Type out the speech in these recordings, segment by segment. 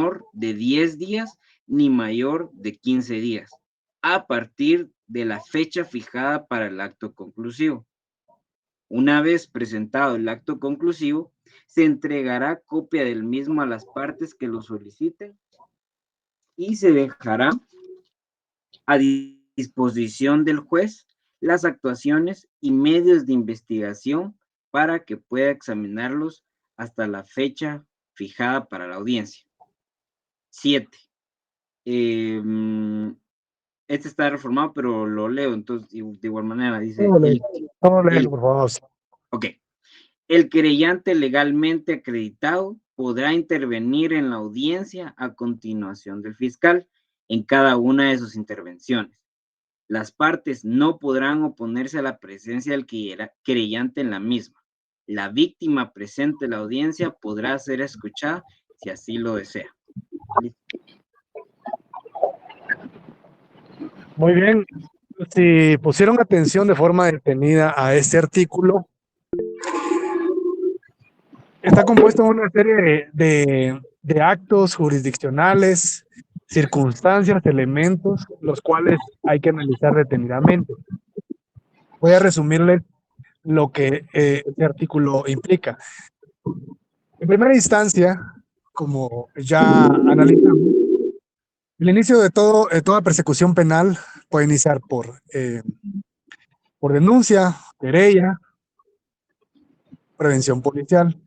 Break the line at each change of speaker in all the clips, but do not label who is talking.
menor de 10 días ni mayor de 15 días, a partir de la fecha fijada para el acto conclusivo. Una vez presentado el acto conclusivo, se entregará copia del mismo a las partes que lo soliciten y se dejará a disposición del juez las actuaciones y medios de investigación para que pueda examinarlos hasta la fecha fijada para la audiencia. 7. Este está reformado, pero lo leo, entonces, de igual manera, dice...
Todo léelo, por favor.
Ok. El querellante legalmente acreditado podrá intervenir en la audiencia a continuación del fiscal en cada una de sus intervenciones. Las partes no podrán oponerse a la presencia del querellante en la misma. La víctima presente en la audiencia podrá ser escuchada si así lo desea.
Muy bien. Si pusieron atención de forma detenida a este artículo, está compuesto de una serie de actos jurisdiccionales, circunstancias, elementos, los cuales hay que analizar detenidamente. Voy a resumirles lo que este artículo implica. En primera instancia, como ya analizamos, el inicio de toda persecución penal puede iniciar por denuncia, querella, prevención policial.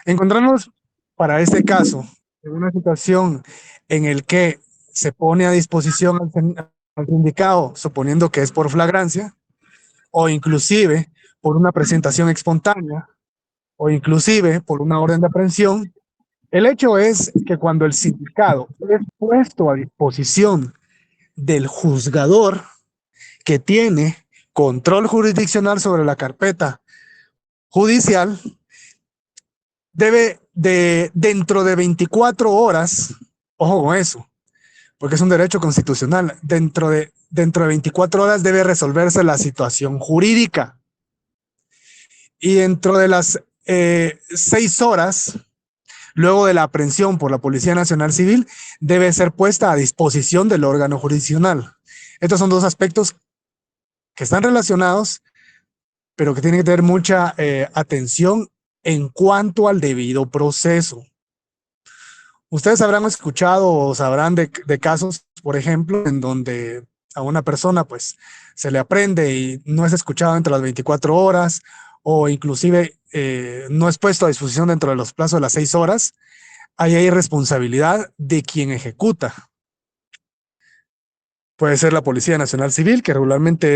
Encontrarnos para este caso en una situación en el que se pone a disposición al sindicado, suponiendo que es por flagrancia, o inclusive por una presentación espontánea, o inclusive por una orden de aprehensión. El hecho es que cuando el sindicado es puesto a disposición del juzgador que tiene control jurisdiccional sobre la carpeta judicial, debe dentro de 24 horas, ojo con eso, porque es un derecho constitucional, dentro de 24 horas debe resolverse la situación jurídica. Y dentro de las 6 horas, luego de la aprehensión por la Policía Nacional Civil, debe ser puesta a disposición del órgano jurisdiccional. Estos son dos aspectos que están relacionados, pero que tienen que tener mucha atención en cuanto al debido proceso. Ustedes habrán escuchado o sabrán de casos, por ejemplo, en donde a una persona pues se le aprende y no es escuchado entre las 24 horas o inclusive no es puesto a disposición dentro de los plazos de las 6 horas. Ahí hay responsabilidad de quien ejecuta. Puede ser la Policía Nacional Civil, que regularmente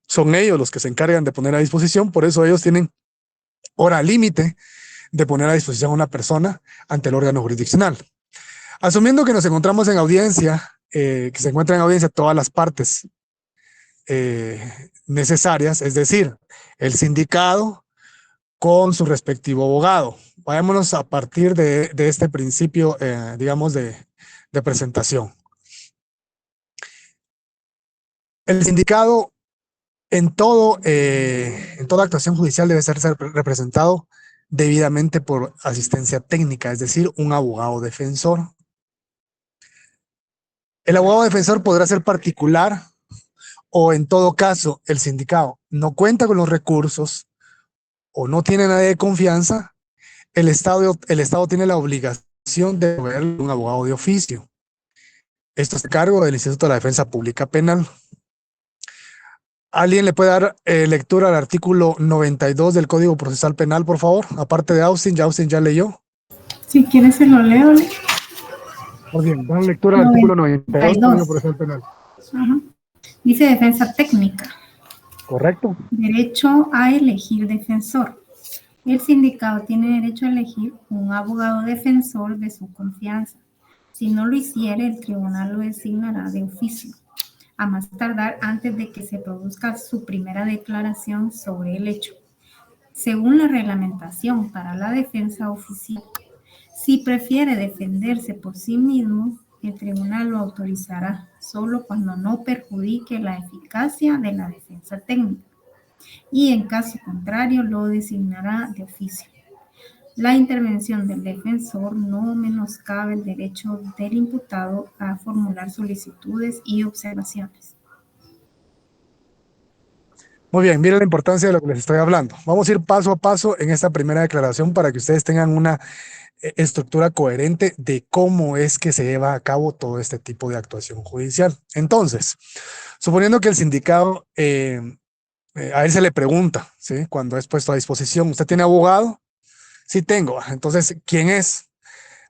son ellos los que se encargan de poner a disposición, por eso ellos tienen hora límite de poner a disposición a una persona ante el órgano jurisdiccional. Asumiendo que nos encontramos en audiencia, que se encuentran en audiencia todas las partes necesarias, es decir, el sindicado con su respectivo abogado. Vayámonos a partir de este principio, digamos, de presentación. El sindicado en toda actuación judicial debe ser representado debidamente por asistencia técnica, es decir, un abogado defensor. El abogado defensor podrá ser particular o en todo caso el sindicado no cuenta con los recursos o no tiene nadie de confianza, el Estado tiene la obligación de proveerle un abogado de oficio. Esto es a cargo del Instituto de la Defensa Pública Penal. ¿Alguien le puede dar lectura al artículo 92 del Código Procesal Penal, por favor? Aparte de Austin ya leyó.
Si quieres se lo leo.
Muy bien, dan lectura al artículo 92 del Código Procesal Penal.
Ajá. Dice defensa técnica.
Correcto.
Derecho a elegir defensor. El sindicado tiene derecho a elegir un abogado defensor de su confianza. Si no lo hiciere, el tribunal lo designará de oficio, a más tardar antes de que se produzca su primera declaración sobre el hecho. Según la reglamentación para la defensa oficial, si prefiere defenderse por sí mismo, el tribunal lo autorizará solo cuando no perjudique la eficacia de la defensa técnica y en caso contrario lo designará de oficio. La intervención del defensor no menoscabe el derecho del imputado a formular solicitudes y observaciones.
Muy bien, miren la importancia de lo que les estoy hablando. Vamos a ir paso a paso en esta primera declaración para que ustedes tengan una estructura coherente de cómo es que se lleva a cabo todo este tipo de actuación judicial. Entonces, suponiendo que el sindicado, a él se le pregunta, ¿sí? Cuando es puesto a disposición, ¿usted tiene abogado? Sí tengo. Entonces, ¿quién es?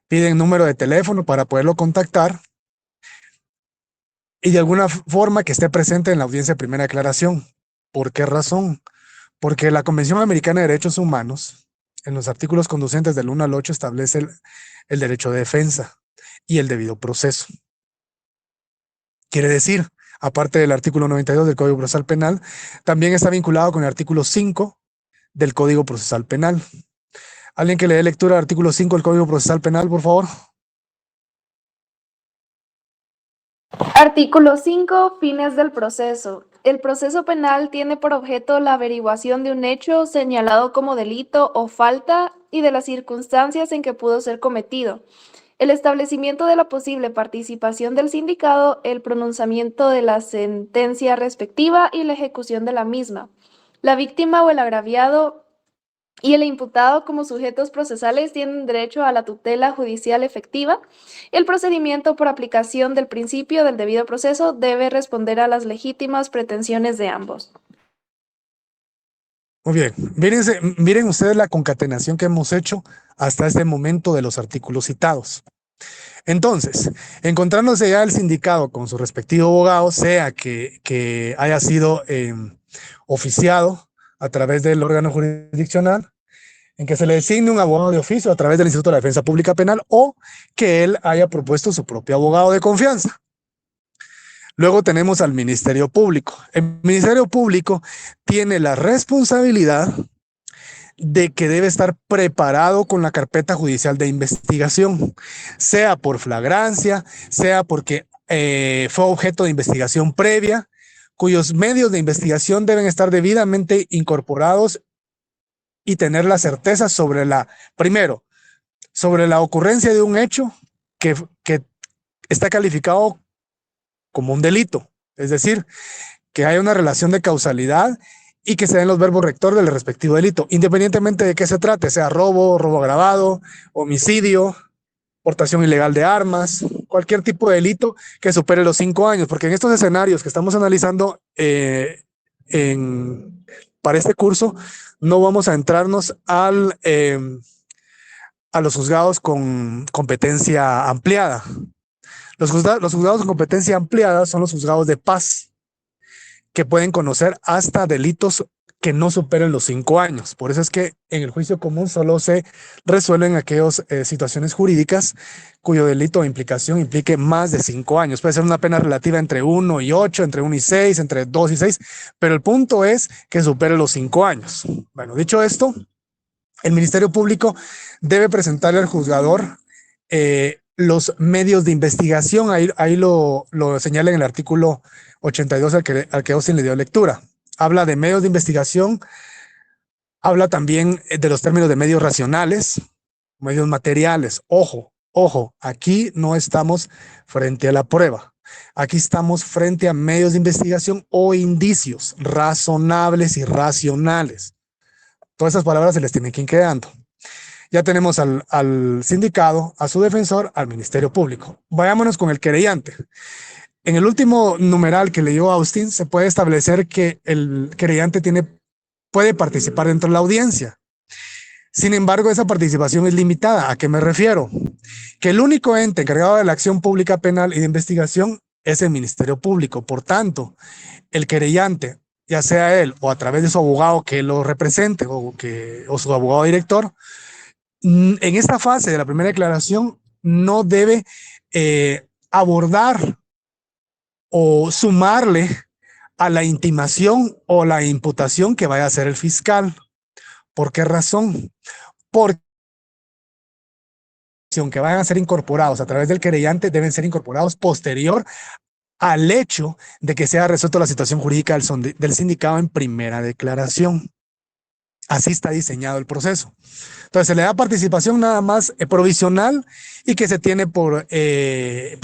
Piden número de teléfono para poderlo contactar y de alguna forma que esté presente en la audiencia de primera declaración. ¿Por qué razón? Porque la Convención Americana de Derechos Humanos, en los artículos conducentes del 1 al 8, establece el derecho de defensa y el debido proceso. Quiere decir, aparte del artículo 92 del Código Procesal Penal, también está vinculado con el artículo 5 del Código Procesal Penal. ¿Alguien que le dé lectura al artículo 5 del Código Procesal Penal, por favor?
Artículo 5. Fines del proceso. El proceso penal tiene por objeto la averiguación de un hecho señalado como delito o falta y de las circunstancias en que pudo ser cometido, el establecimiento de la posible participación del sindicado, el pronunciamiento de la sentencia respectiva y la ejecución de la misma. La víctima o el agraviado y el imputado como sujetos procesales tienen derecho a la tutela judicial efectiva. El procedimiento por aplicación del principio del debido proceso debe responder a las legítimas pretensiones de ambos.
Muy bien, miren ustedes la concatenación que hemos hecho hasta este momento de los artículos citados. Entonces, encontrándose ya el sindicado con su respectivo abogado, sea que haya sido oficiado a través del órgano jurisdiccional, en que se le designe un abogado de oficio a través del Instituto de la Defensa Pública Penal o que él haya propuesto su propio abogado de confianza. Luego tenemos al Ministerio Público. El Ministerio Público tiene la responsabilidad de que debe estar preparado con la carpeta judicial de investigación, sea por flagrancia, sea porque fue objeto de investigación previa, cuyos medios de investigación deben estar debidamente incorporados y tener la certeza primero, sobre la ocurrencia de un hecho que está calificado como un delito, es decir, que haya una relación de causalidad y que se den los verbos rector del respectivo delito, independientemente de qué se trate, sea robo, robo agravado, homicidio, portación ilegal de armas, cualquier tipo de delito que supere los 5 años, porque en estos escenarios que estamos analizando para este curso, no vamos a entrarnos a los juzgados con competencia ampliada. Los juzgados con competencia ampliada son los juzgados de paz, que pueden conocer hasta delitos que no superen los 5 años. Por eso es que en el juicio común solo se resuelven aquellas situaciones jurídicas cuyo delito o implicación implique más de 5 años. Puede ser una pena relativa entre 1 y 8, entre 1 y 6, entre 2 y 6, pero el punto es que supere los 5 años. Bueno, dicho esto, el Ministerio Público debe presentarle al juzgador los medios de investigación. Ahí lo señala en el artículo 82 al que Austin le dio lectura. Habla de medios de investigación, habla también de los términos de medios racionales, medios materiales. Ojo, aquí no estamos frente a la prueba. Aquí estamos frente a medios de investigación o indicios razonables y racionales. Todas esas palabras se les tienen que ir quedando. Ya tenemos al sindicado, a su defensor, al Ministerio Público. Vayámonos con el querellante. En el último numeral que leyó Austin, se puede establecer que el querellante puede participar dentro de la audiencia. Sin embargo, esa participación es limitada. ¿A qué me refiero? Que el único ente encargado de la acción pública penal y de investigación es el Ministerio Público. Por tanto, el querellante, ya sea él o a través de su abogado que lo represente o su abogado director, en esta fase de la primera declaración no debe abordar o sumarle a la intimación o la imputación que vaya a hacer el fiscal. ¿Por qué razón? Porque que vayan a ser incorporados a través del querellante deben ser incorporados posterior al hecho de que sea resuelto la situación jurídica del sindicado en primera declaración. Así está diseñado el proceso. Entonces se le da participación nada más provisional y que se tiene por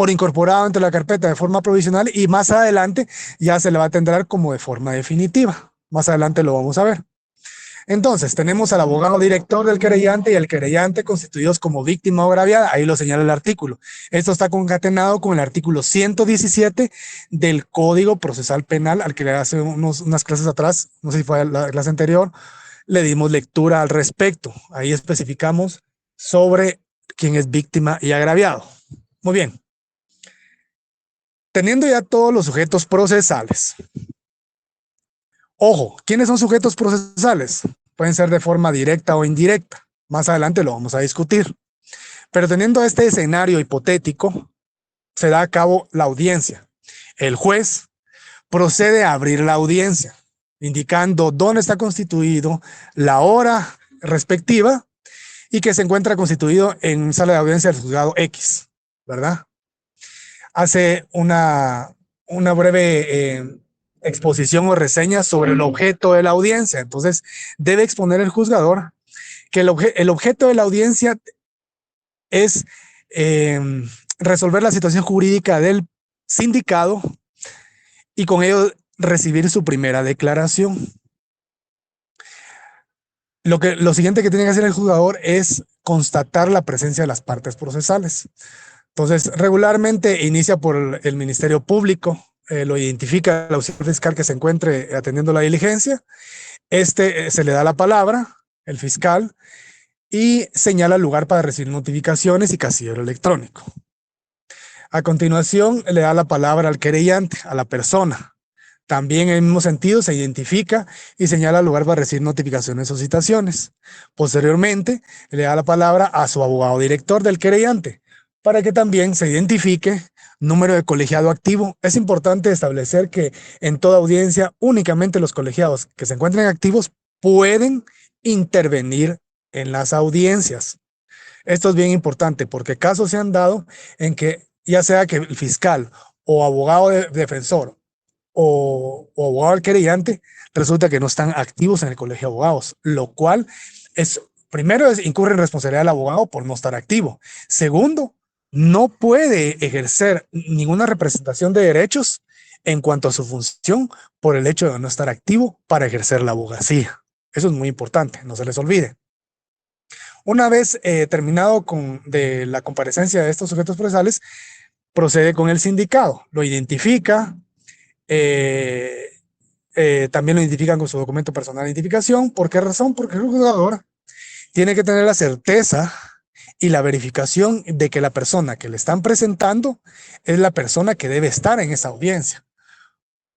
incorporado entre la carpeta de forma provisional, y más adelante ya se le va a atender como de forma definitiva. Más adelante lo vamos a ver. Entonces tenemos al abogado director del querellante y el querellante constituidos como víctima o agraviada. Ahí lo señala el artículo. Esto está concatenado con el artículo 117 del Código Procesal Penal, al que le hace unas clases atrás, no sé si fue la clase anterior, le dimos lectura al respecto. Ahí especificamos sobre quién es víctima y agraviado. Muy bien. Teniendo ya todos los sujetos procesales. Ojo, ¿quiénes son sujetos procesales? Pueden ser de forma directa o indirecta. Más adelante lo vamos a discutir. Pero teniendo este escenario hipotético, se da a cabo la audiencia. El juez procede a abrir la audiencia, indicando dónde está constituido, la hora respectiva, y que se encuentra constituido en sala de audiencia del juzgado X, ¿verdad? Hace una breve exposición o reseña sobre el objeto de la audiencia. Entonces, debe exponer el juzgador que el objeto de la audiencia es resolver la situación jurídica del sindicado y con ello recibir su primera declaración. Lo siguiente que tiene que hacer el juzgador es constatar la presencia de las partes procesales. Entonces, regularmente inicia por el Ministerio Público, lo identifica el auxiliar fiscal que se encuentre atendiendo la diligencia, se le da la palabra, el fiscal, y señala el lugar para recibir notificaciones y casillero electrónico. A continuación, le da la palabra al querellante, a la persona. También en el mismo sentido se identifica y señala el lugar para recibir notificaciones o citaciones. Posteriormente, le da la palabra a su abogado director del querellante, para que también se identifique número de colegiado activo. Es importante establecer que en toda audiencia únicamente los colegiados que se encuentren activos pueden intervenir en las audiencias. Esto es bien importante porque casos se han dado en que ya sea que el fiscal o abogado defensor o abogado del querellante resulta que no están activos en el colegio de abogados, lo cual primero incurre en responsabilidad del abogado por no estar activo. Segundo, no puede ejercer ninguna representación de derechos en cuanto a su función por el hecho de no estar activo para ejercer la abogacía. Eso es muy importante, no se les olvide. Una vez terminado de la comparecencia de estos sujetos procesales, procede con el sindicado, lo identifica, también lo identifican con su documento personal de identificación. ¿Por qué razón? Porque el juzgador tiene que tener la certeza y la verificación de que la persona que le están presentando es la persona que debe estar en esa audiencia.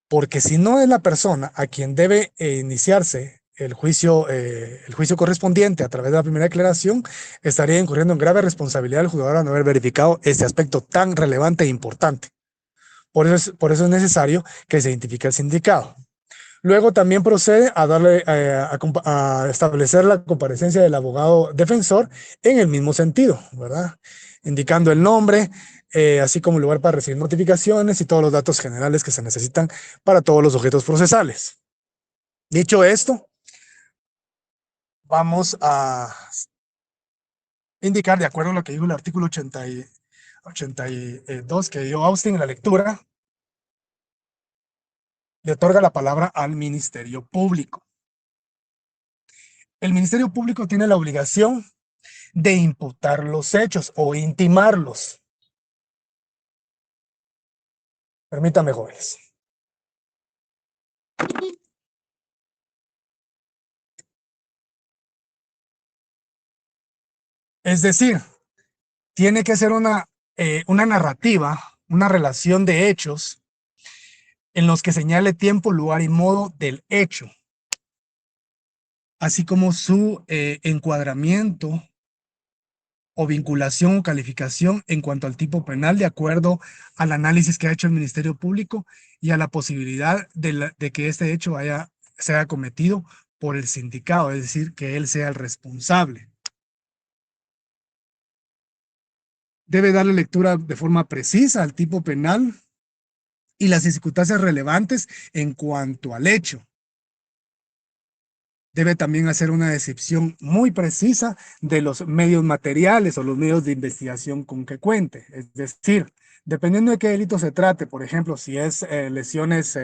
Porque si no es la persona a quien debe iniciarse el juicio correspondiente a través de la primera declaración, estaría incurriendo en grave responsabilidad del juzgador a no haber verificado este aspecto tan relevante e importante. Por eso es necesario que se identifique el sindicado. Luego también procede a establecer la comparecencia del abogado defensor en el mismo sentido, ¿verdad? Indicando el nombre, así como el lugar para recibir notificaciones y todos los datos generales que se necesitan para todos los sujetos procesales. Dicho esto, vamos a indicar, de acuerdo a lo que dijo el artículo 82 que dio Austin en la lectura, le otorga la palabra al Ministerio Público. El Ministerio Público tiene la obligación de imputar los hechos o intimarlos. Permítame, jóvenes. Es decir, tiene que ser una narrativa, una relación de hechos en los que señale tiempo, lugar y modo del hecho, así como su encuadramiento o vinculación o calificación en cuanto al tipo penal de acuerdo al análisis que ha hecho el Ministerio Público y a la posibilidad de que este hecho sea cometido por el sindicado, es decir, que él sea el responsable. Debe darle lectura de forma precisa al tipo penal y las circunstancias relevantes en cuanto al hecho. debe también hacer una descripción muy precisa de los medios materiales o los medios de investigación con que cuente. Es decir, dependiendo de qué delito se trate, por ejemplo, si es lesiones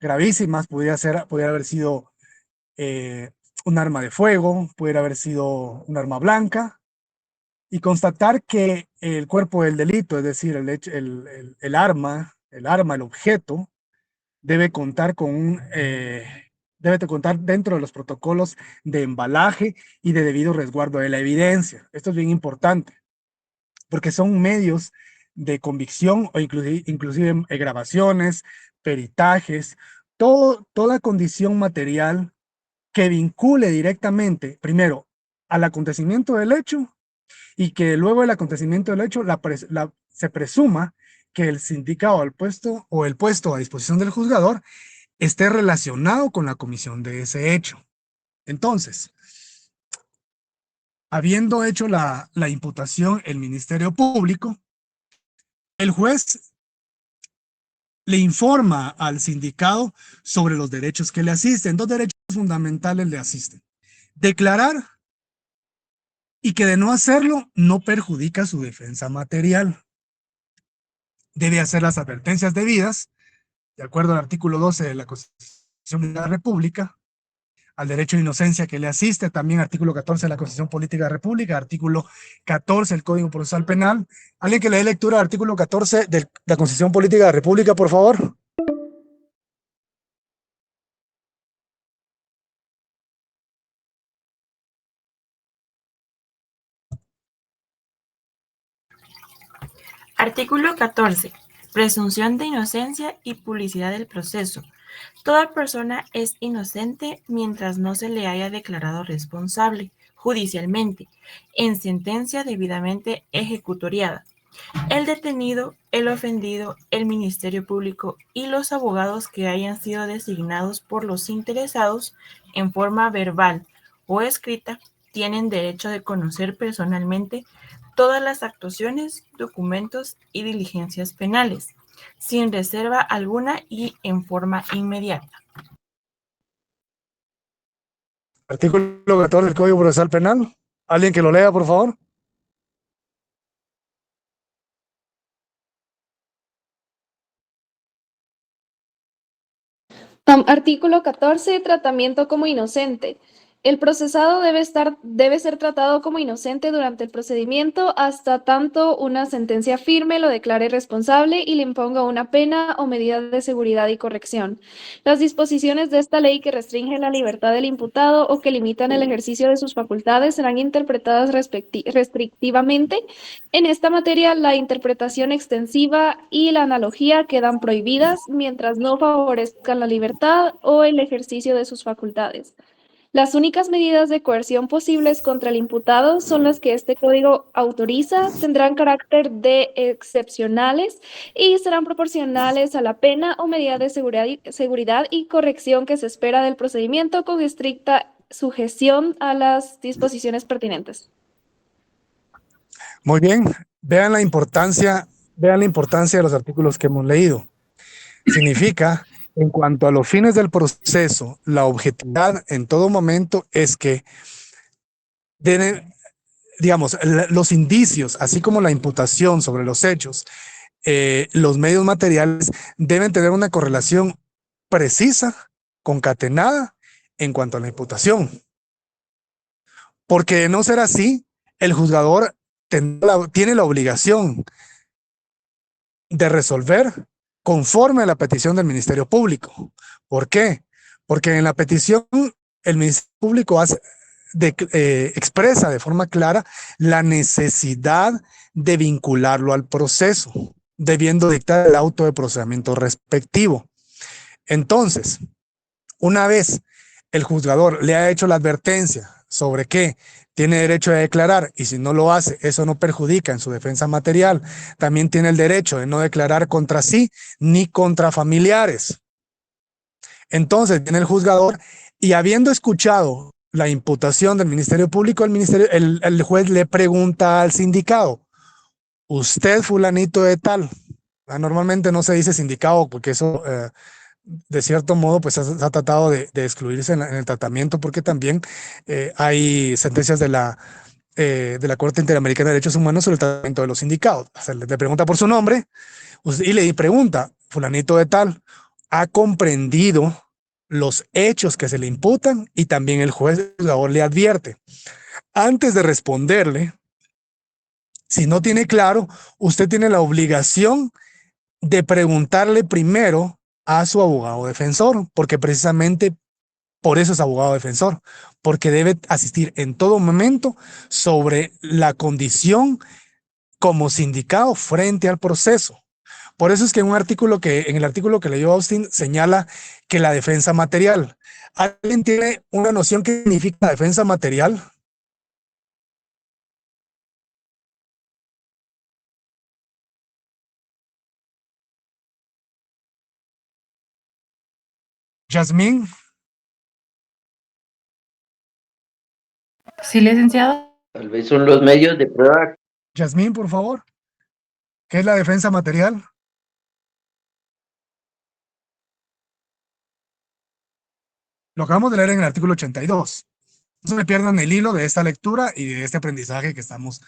gravísimas, podría haber sido un arma de fuego, pudiera haber sido un arma blanca, y constatar que el cuerpo del delito, es decir, el arma, el objeto, debe contar dentro de los protocolos de embalaje y de debido resguardo de la evidencia. Esto es bien importante, porque son medios de convicción o inclusive grabaciones, peritajes, toda condición material que vincule directamente, primero, al acontecimiento del hecho, y que luego del acontecimiento del hecho se presuma que el sindicado al puesto o el puesto a disposición del juzgador esté relacionado con la comisión de ese hecho. Entonces, habiendo hecho la imputación el Ministerio Público, el juez le informa al sindicado sobre los derechos que le asisten. Dos derechos fundamentales le asisten: declarar, y que de no hacerlo no perjudica su defensa material. Debe hacer las advertencias debidas, de acuerdo al artículo 12 de la Constitución de la República, al derecho de inocencia que le asiste, también artículo 14 de la Constitución Política de la República, artículo 14 del Código Procesal Penal. ¿Alguien que le dé lectura al artículo 14 de la Constitución Política de la República, por favor?
Artículo 14. Presunción de inocencia y publicidad del proceso. Toda persona es inocente mientras no se le haya declarado responsable judicialmente en sentencia debidamente ejecutoriada. El detenido, el ofendido, el Ministerio Público y los abogados que hayan sido designados por los interesados en forma verbal o escrita tienen derecho de conocer personalmente todas las actuaciones, documentos y diligencias penales, sin reserva alguna y en forma inmediata.
Artículo 14 del Código Procesal Penal. ¿Alguien que lo lea, por favor?
Artículo 14. Tratamiento como inocente. El procesado debe ser tratado como inocente durante el procedimiento hasta tanto una sentencia firme lo declare responsable y le imponga una pena o medida de seguridad y corrección. Las disposiciones de esta ley que restringen la libertad del imputado o que limitan el ejercicio de sus facultades serán interpretadas restrictivamente. En esta materia, la interpretación extensiva y la analogía quedan prohibidas mientras no favorezcan la libertad o el ejercicio de sus facultades. Las únicas medidas de coerción posibles contra el imputado son las que este código autoriza, tendrán carácter de excepcionales y serán proporcionales a la pena o medida de seguridad y corrección que se espera del procedimiento con estricta sujeción a las disposiciones pertinentes.
Muy bien, vean la importancia de los artículos que hemos leído. Significa, en cuanto a los fines del proceso, la objetividad en todo momento es que los indicios, así como la imputación sobre los hechos, los medios materiales deben tener una correlación precisa, concatenada, en cuanto a la imputación. Porque de no ser así, el juzgador tiene la obligación de resolver conforme a la petición del Ministerio Público. ¿Por qué? Porque en la petición el Ministerio Público expresa de forma clara la necesidad de vincularlo al proceso, debiendo dictar el auto de procedimiento respectivo. Entonces, una vez el juzgador le ha hecho la advertencia sobre que tiene derecho a declarar, y si no lo hace, eso no perjudica en su defensa material, también tiene el derecho de no declarar contra sí ni contra familiares. Entonces viene el juzgador y, habiendo escuchado la imputación del Ministerio Público, el juez le pregunta al sindicado: usted fulanito de tal. Normalmente no se dice sindicado porque eso de cierto modo, pues se ha tratado de excluirse en el tratamiento, porque también hay sentencias de la Corte Interamericana de Derechos Humanos sobre el tratamiento de los sindicados. O sea, le pregunta por su nombre y le pregunta, fulanito de tal, ¿ha comprendido los hechos que se le imputan? Y también el juez le advierte, antes de responderle, si no tiene claro, usted tiene la obligación de preguntarle primero a su abogado defensor, porque precisamente por eso es abogado defensor, porque debe asistir en todo momento sobre la condición como sindicado frente al proceso. Por eso es que en el artículo que leyó Austin señala que la defensa material. ¿Alguien tiene una noción que significa la defensa material? Yasmín,
Sí, licenciado.
Tal vez son los medios de prueba.
Yasmín, por favor. ¿Qué es la defensa material? Lo acabamos de leer en el artículo 82. No se me pierdan el hilo de esta lectura y de este aprendizaje que estamos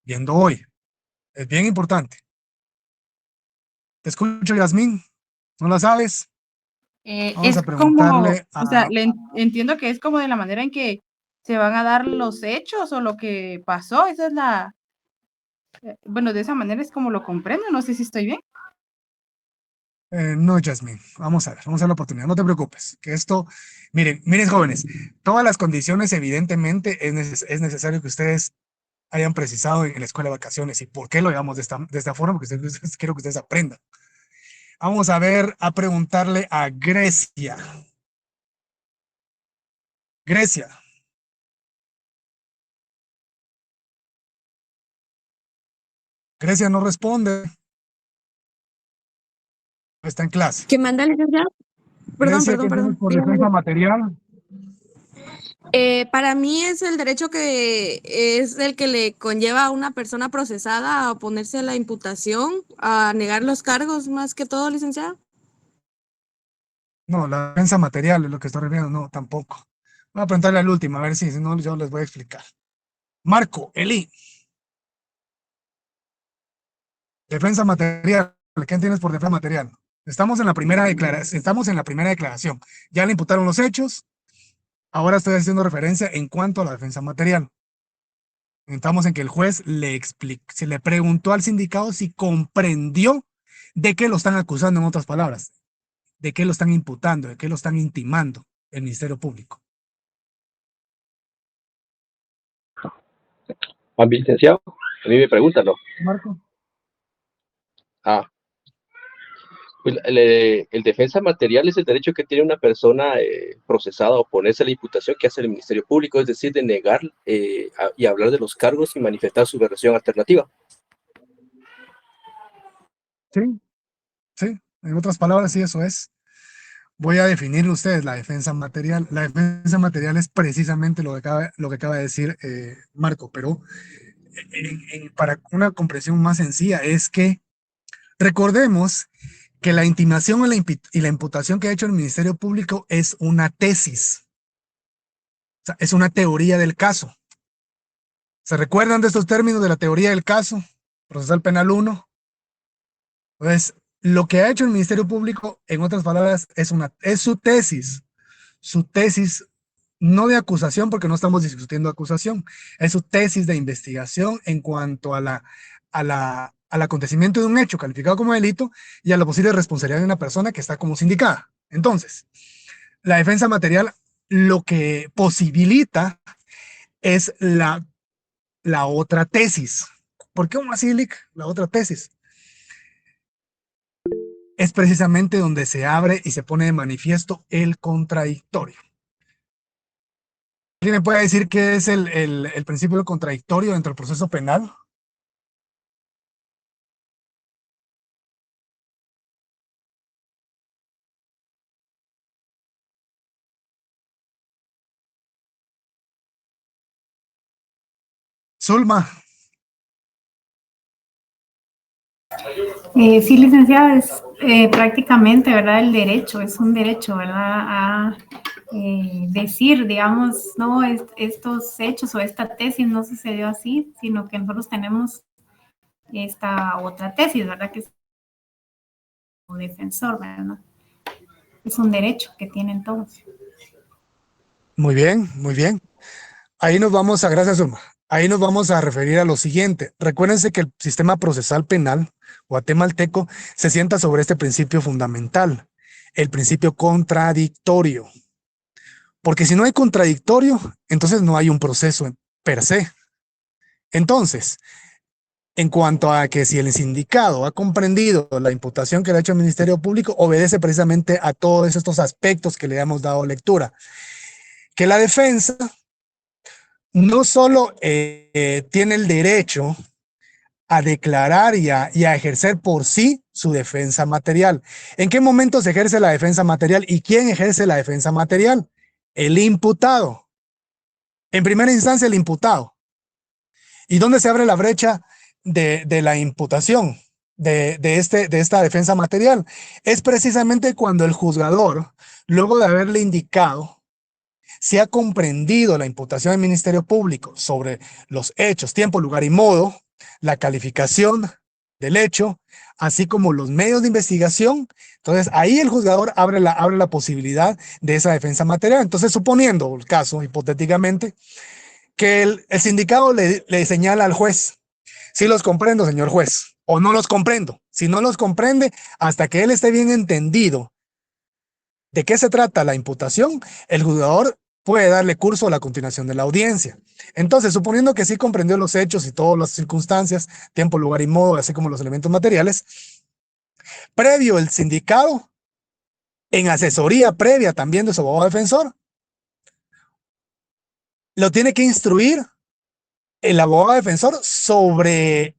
viendo hoy. Es bien importante. Te escucho, Yasmín. ¿No la sabes? Vamos
Es
a
como,
preguntarle
o sea,
a...
entiendo que es como de la manera en que se van a dar los hechos o lo que pasó. Esa es bueno, de esa manera es como lo comprendo. No sé si estoy bien.
No, Yasmín, vamos a ver, vamos a la oportunidad, no te preocupes, que esto, miren jóvenes, todas las condiciones evidentemente es necesario que ustedes hayan precisado en la escuela de vacaciones y por qué lo llevamos de esta forma, porque quiero que ustedes aprendan. Vamos a ver, a preguntarle a Grecia. Grecia, Grecia no responde, está en clase.
¿Qué manda el licenciado? Perdón,
Grecia,
perdón,
¿qué tienes
perdón.
por
Dígame.
defensa material?
Para mí es el derecho que es el que le conlleva a una persona procesada a oponerse a la imputación, a negar los cargos más que todo, licenciado.
No, la defensa material es lo que estoy refiriendo, no, tampoco. Voy a preguntarle al último, a ver si no, yo les voy a explicar. Marco, Eli, defensa material. ¿Qué tienes por defensa material? Estamos en la primera declaración. Ya le imputaron los hechos. Ahora estoy haciendo referencia en cuanto a la defensa material. Estamos en que el juez se le preguntó al sindicado si comprendió de qué lo están acusando, en otras palabras, de qué lo están imputando, de qué lo están intimando el Ministerio Público.
Juan licenciado, a mí me preguntan, ¿no?
Marco.
Ah, pues el defensa material es el derecho que tiene una persona procesada a oponerse a la imputación que hace el Ministerio Público, es decir, de negar y hablar de los cargos y manifestar su versión alternativa.
Sí, sí, en otras palabras, sí, eso es. Voy a definir ustedes la defensa material. La defensa material es precisamente lo que acaba de decir Marco, pero para una comprensión más sencilla es que recordemos que la intimación y la imputación que ha hecho el Ministerio Público es una tesis, o sea, es una teoría del caso. ¿Se recuerdan de estos términos de la teoría del caso? Procesal Penal 1. Entonces, lo que ha hecho el Ministerio Público, en otras palabras, es su tesis no de acusación, porque no estamos discutiendo acusación, es su tesis de investigación en cuanto al acontecimiento de un hecho calificado como delito y a la posible responsabilidad de una persona que está como sindicada. Entonces, la defensa material lo que posibilita es la otra tesis. ¿Por qué un asílic? La otra tesis es precisamente donde se abre y se pone de manifiesto el contradictorio. ¿Alguien me puede decir qué es el principio del contradictorio dentro del proceso penal? Zulma,
Sí, licenciada, es prácticamente, ¿verdad? El derecho, es un derecho, ¿verdad? A decir, digamos, no, estos hechos o esta tesis no sucedió así, sino que nosotros tenemos esta otra tesis, ¿verdad? Que es como defensor, ¿verdad? Es un derecho que tienen todos.
Muy bien, muy bien. Ahí nos vamos a, gracias, Zulma. Ahí nos vamos a referir a lo siguiente. Recuérdense que el sistema procesal penal guatemalteco se sienta sobre este principio fundamental, el principio contradictorio. Porque si no hay contradictorio, entonces no hay un proceso per se. Entonces, en cuanto a que si el sindicado ha comprendido la imputación que le ha hecho el Ministerio Público, obedece precisamente a todos estos aspectos que le hemos dado lectura. Que la defensa no solo tiene el derecho a declarar y a ejercer por sí su defensa material. ¿En qué momento se ejerce la defensa material y quién ejerce la defensa material? El imputado. En primera instancia, el imputado. ¿Y dónde se abre la brecha de la imputación de esta defensa material? Es precisamente cuando el juzgador, luego de haberle indicado si ha comprendido la imputación del Ministerio Público sobre los hechos, tiempo, lugar y modo, la calificación del hecho, así como los medios de investigación. Entonces, ahí el juzgador abre la posibilidad de esa defensa material. Entonces, suponiendo el caso, hipotéticamente, que el sindicado le señala al juez, sí los comprendo, señor juez, o no los comprendo. Si no los comprende, hasta que él esté bien entendido de qué se trata la imputación, el juzgador puede darle curso a la continuación de la audiencia. Entonces, suponiendo que sí comprendió los hechos y todas las circunstancias, tiempo, lugar y modo, así como los elementos materiales, previo el sindicado, en asesoría previa también de su abogado defensor, lo tiene que instruir el abogado defensor sobre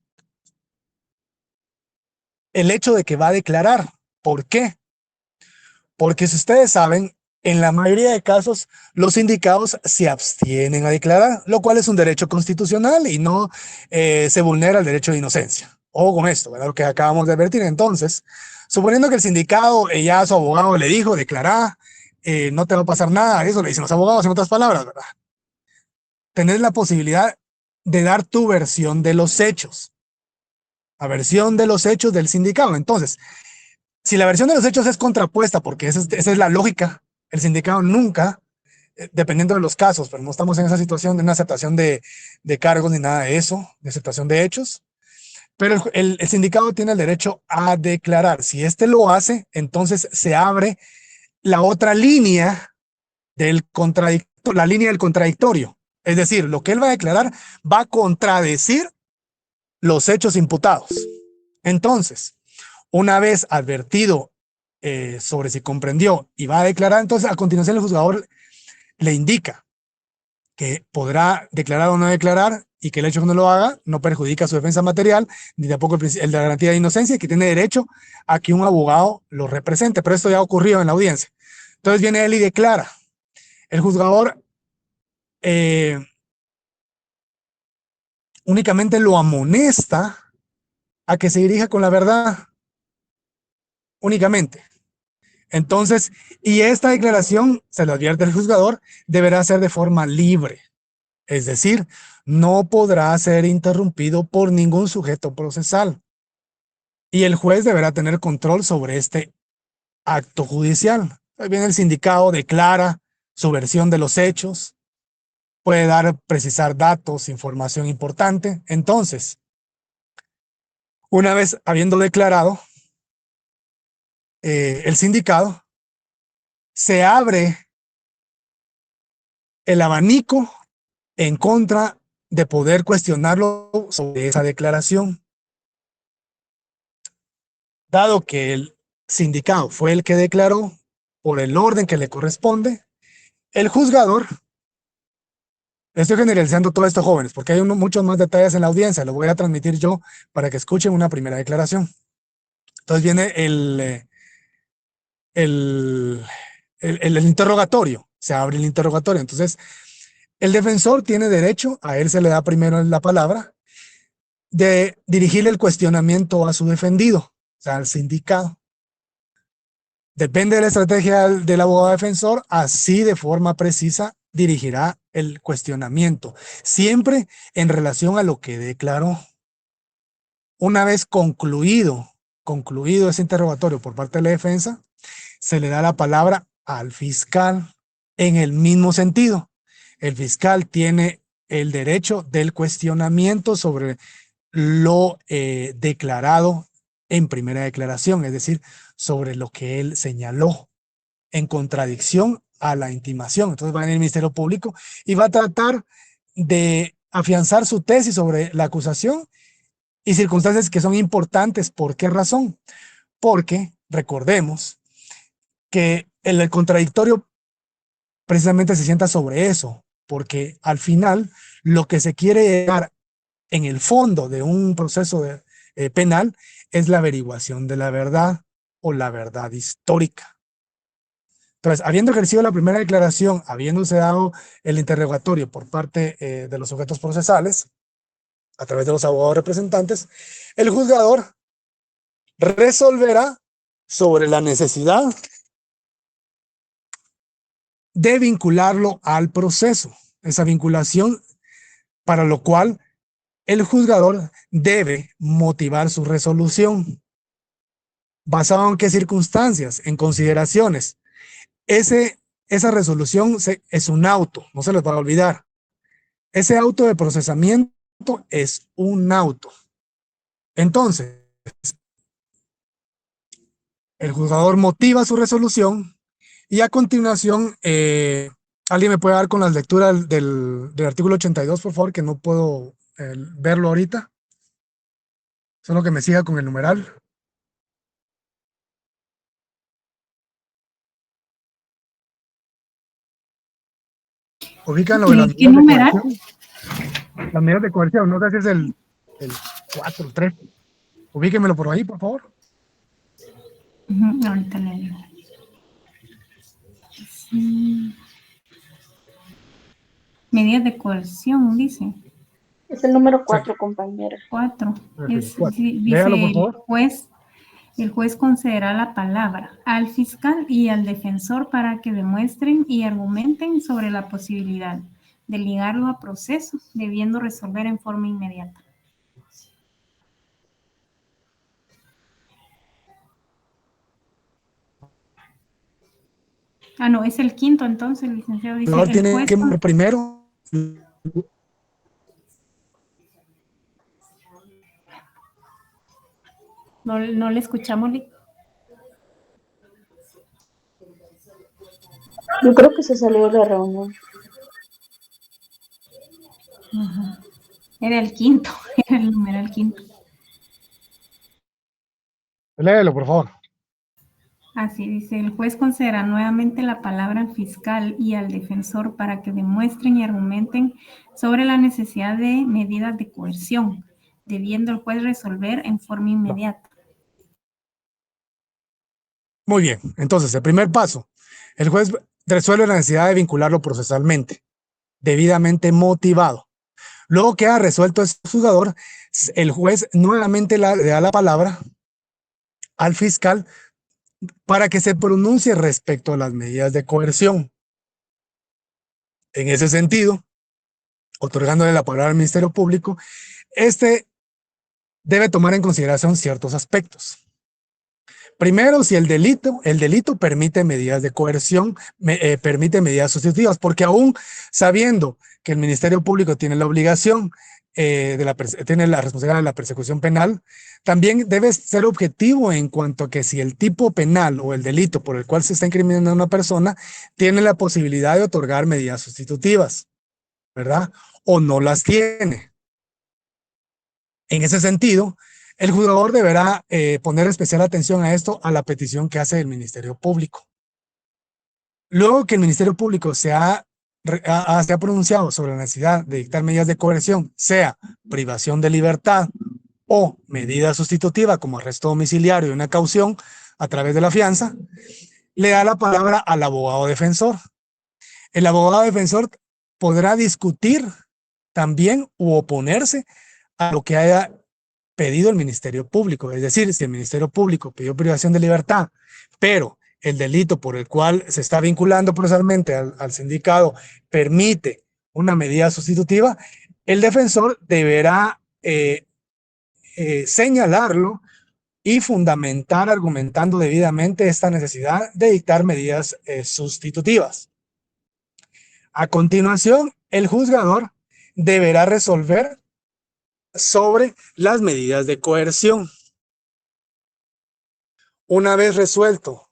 el hecho de que va a declarar. ¿Por qué? Porque si ustedes saben, en la mayoría de casos, los sindicados se abstienen a declarar, lo cual es un derecho constitucional y no se vulnera el derecho de inocencia. Ojo con esto, ¿verdad? Lo que acabamos de advertir. Entonces, suponiendo que el sindicado ya a su abogado le dijo, declará, no te va a pasar nada, eso le dicen los abogados en otras palabras, ¿verdad? Tener la posibilidad de dar tu versión de los hechos, la versión de los hechos del sindicado. Entonces, si la versión de los hechos es contrapuesta, porque esa es la lógica, el sindicado nunca, dependiendo de los casos, pero no estamos en esa situación de una aceptación de cargos ni nada de eso, de aceptación de hechos, pero el sindicado tiene el derecho a declarar. Si éste lo hace, entonces se abre la otra línea del contradictorio, la línea del contradictorio. Es decir, lo que él va a declarar va a contradecir los hechos imputados. Entonces, una vez advertido sobre si comprendió y va a declarar, entonces a continuación el juzgador le indica que podrá declarar o no declarar y que el hecho que no lo haga no perjudica su defensa material, ni tampoco el de la garantía de inocencia, y que tiene derecho a que un abogado lo represente. Pero esto ya ha ocurrido en la audiencia. Entonces viene él y declara. El juzgador únicamente lo amonesta a que se dirija con la verdad. Únicamente. Entonces, y esta declaración, se le advierte al juzgador, deberá ser de forma libre. Es decir, no podrá ser interrumpido por ningún sujeto procesal. Y el juez deberá tener control sobre este acto judicial. Ahí viene el sindicado, declara su versión de los hechos, puede precisar datos, información importante. Entonces, una vez habiendo declarado, el sindicado, se abre el abanico en contra de poder cuestionarlo sobre esa declaración. Dado que el sindicado fue el que declaró por el orden que le corresponde, el juzgador, estoy generalizando todo esto, jóvenes, porque hay muchos más detalles en la audiencia, lo voy a transmitir yo para que escuchen una primera declaración. Entonces viene el interrogatorio, se abre el interrogatorio. Entonces, el defensor tiene derecho, a él se le da primero la palabra, de dirigirle el cuestionamiento a su defendido, o sea, al sindicado. Depende de la estrategia del abogado defensor, así de forma precisa dirigirá el cuestionamiento, siempre en relación a lo que declaró. Una vez concluido ese interrogatorio por parte de la defensa, se le da la palabra al fiscal en el mismo sentido. El fiscal tiene el derecho del cuestionamiento sobre lo declarado en primera declaración, es decir, sobre lo que él señaló en contradicción a la intimación. Entonces va a venir el Ministerio Público y va a tratar de afianzar su tesis sobre la acusación y circunstancias que son importantes. ¿Por qué razón? Porque recordemos que el contradictorio precisamente se sienta sobre eso, porque al final lo que se quiere llegar en el fondo de un proceso penal es la averiguación de la verdad o la verdad histórica. Entonces, habiendo ejercido la primera declaración, habiéndose dado el interrogatorio por parte de los sujetos procesales, a través de los abogados representantes, el juzgador resolverá sobre la necesidad de vincularlo al proceso. Esa vinculación, para lo cual el juzgador debe motivar su resolución. ¿Basado en qué circunstancias? En consideraciones. Esa resolución es un auto, no se les va a olvidar. Ese auto de procesamiento es un auto. Entonces, el juzgador motiva su resolución y a continuación, ¿alguien me puede dar con las lecturas del artículo 82, por favor? Que no puedo verlo ahorita. Solo que me siga con el numeral. Ubícanlo en las
¿Qué numeral?
Las medidas de coerción, no sé si es el 4, 3. Ubíquenmelo por ahí, por favor.
Ahorita le digo. Sí. Medidas de coerción, dice.
Es el número 4, compañera.
4.
Cuatro.
Dice
Léalo, por favor.
el juez concederá la palabra al fiscal y al defensor para que demuestren y argumenten sobre la posibilidad de ligarlo a proceso, debiendo resolver en forma inmediata. Ah, no, es el quinto, entonces, el licenciado dice.
No, tiene que primero.
No le escuchamos.
Yo creo que se salió de la reunión.
Ajá. Era el quinto, era el numeral quinto.
Léelo, por favor.
Así dice, el juez concederá nuevamente la palabra al fiscal y al defensor para que demuestren y argumenten sobre la necesidad de medidas de coerción, debiendo el juez resolver en forma inmediata.
Muy bien, entonces el primer paso, el juez resuelve la necesidad de vincularlo procesalmente, debidamente motivado. Luego que ha resuelto ese juzgador, el juez nuevamente le da la palabra al fiscal para que se pronuncie respecto a las medidas de coerción. En ese sentido, otorgándole la palabra al Ministerio Público, este debe tomar en consideración ciertos aspectos. Primero, si el delito permite medidas de coerción, permite medidas sustitutivas, porque aún sabiendo que el Ministerio Público tiene la obligación, tiene la responsabilidad de la persecución penal, también debe ser objetivo en cuanto a que si el tipo penal o el delito por el cual se está incriminando a una persona tiene la posibilidad de otorgar medidas sustitutivas, ¿verdad? O no las tiene. En ese sentido, el juzgador deberá poner especial atención a esto, a la petición que hace el Ministerio Público. Luego que el Ministerio Público se ha pronunciado sobre la necesidad de dictar medidas de coerción, sea privación de libertad o medida sustitutiva como arresto domiciliario y una caución a través de la fianza, le da la palabra al abogado defensor. El abogado defensor podrá discutir también u oponerse a lo que haya pedido el Ministerio Público. Es decir, si el Ministerio Público pidió privación de libertad, pero el delito por el cual se está vinculando procesalmente al sindicado permite una medida sustitutiva, el defensor deberá señalarlo y fundamentar argumentando debidamente esta necesidad de dictar medidas sustitutivas. A continuación, el juzgador deberá resolver sobre las medidas de coerción. Una vez resuelto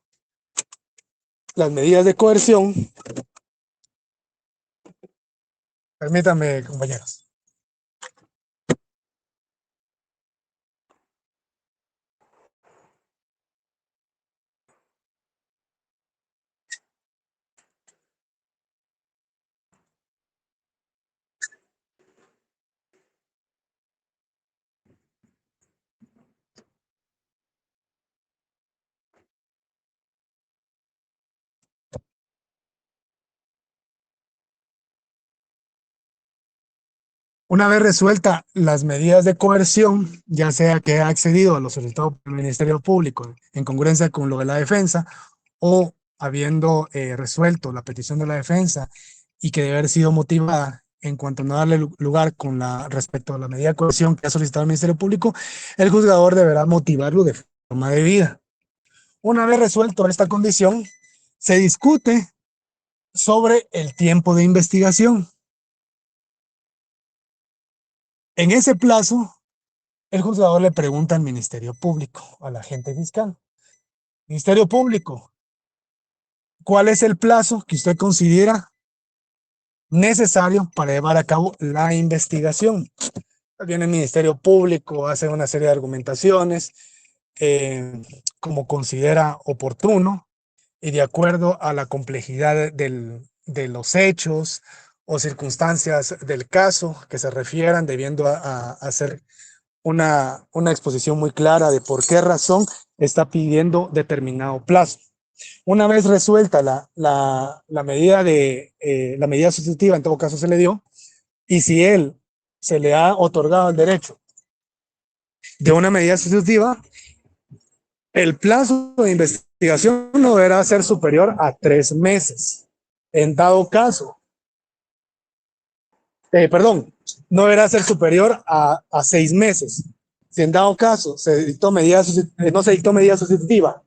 las medidas de coerción, permítanme, compañeros. Una vez resueltas las medidas de coerción, ya sea que ha accedido a los solicitados por el Ministerio Público en congruencia con lo de la defensa o habiendo resuelto la petición de la defensa y que debe haber sido motivada en cuanto a no darle lugar respecto a la medida de coerción que ha solicitado el Ministerio Público, el juzgador deberá motivarlo de forma debida. Una vez resuelto esta condición, se discute sobre el tiempo de investigación. En ese plazo, el juzgador le pregunta al Ministerio Público, al agente fiscal: Ministerio Público, ¿cuál es el plazo que usted considera necesario para llevar a cabo la investigación? Viene el Ministerio Público, hace una serie de argumentaciones como considera oportuno y de acuerdo a la complejidad de los hechos o circunstancias del caso que se refieran, debiendo a hacer una exposición muy clara de por qué razón está pidiendo determinado plazo. Una vez resuelta la medida sustitutiva, en todo caso se le dio, y si él se le ha otorgado el derecho de una medida sustitutiva, el plazo de investigación no deberá ser superior a 3 meses. En dado caso, no deberá ser superior a 6 meses. Si en dado caso se dictó medida sustitutiva,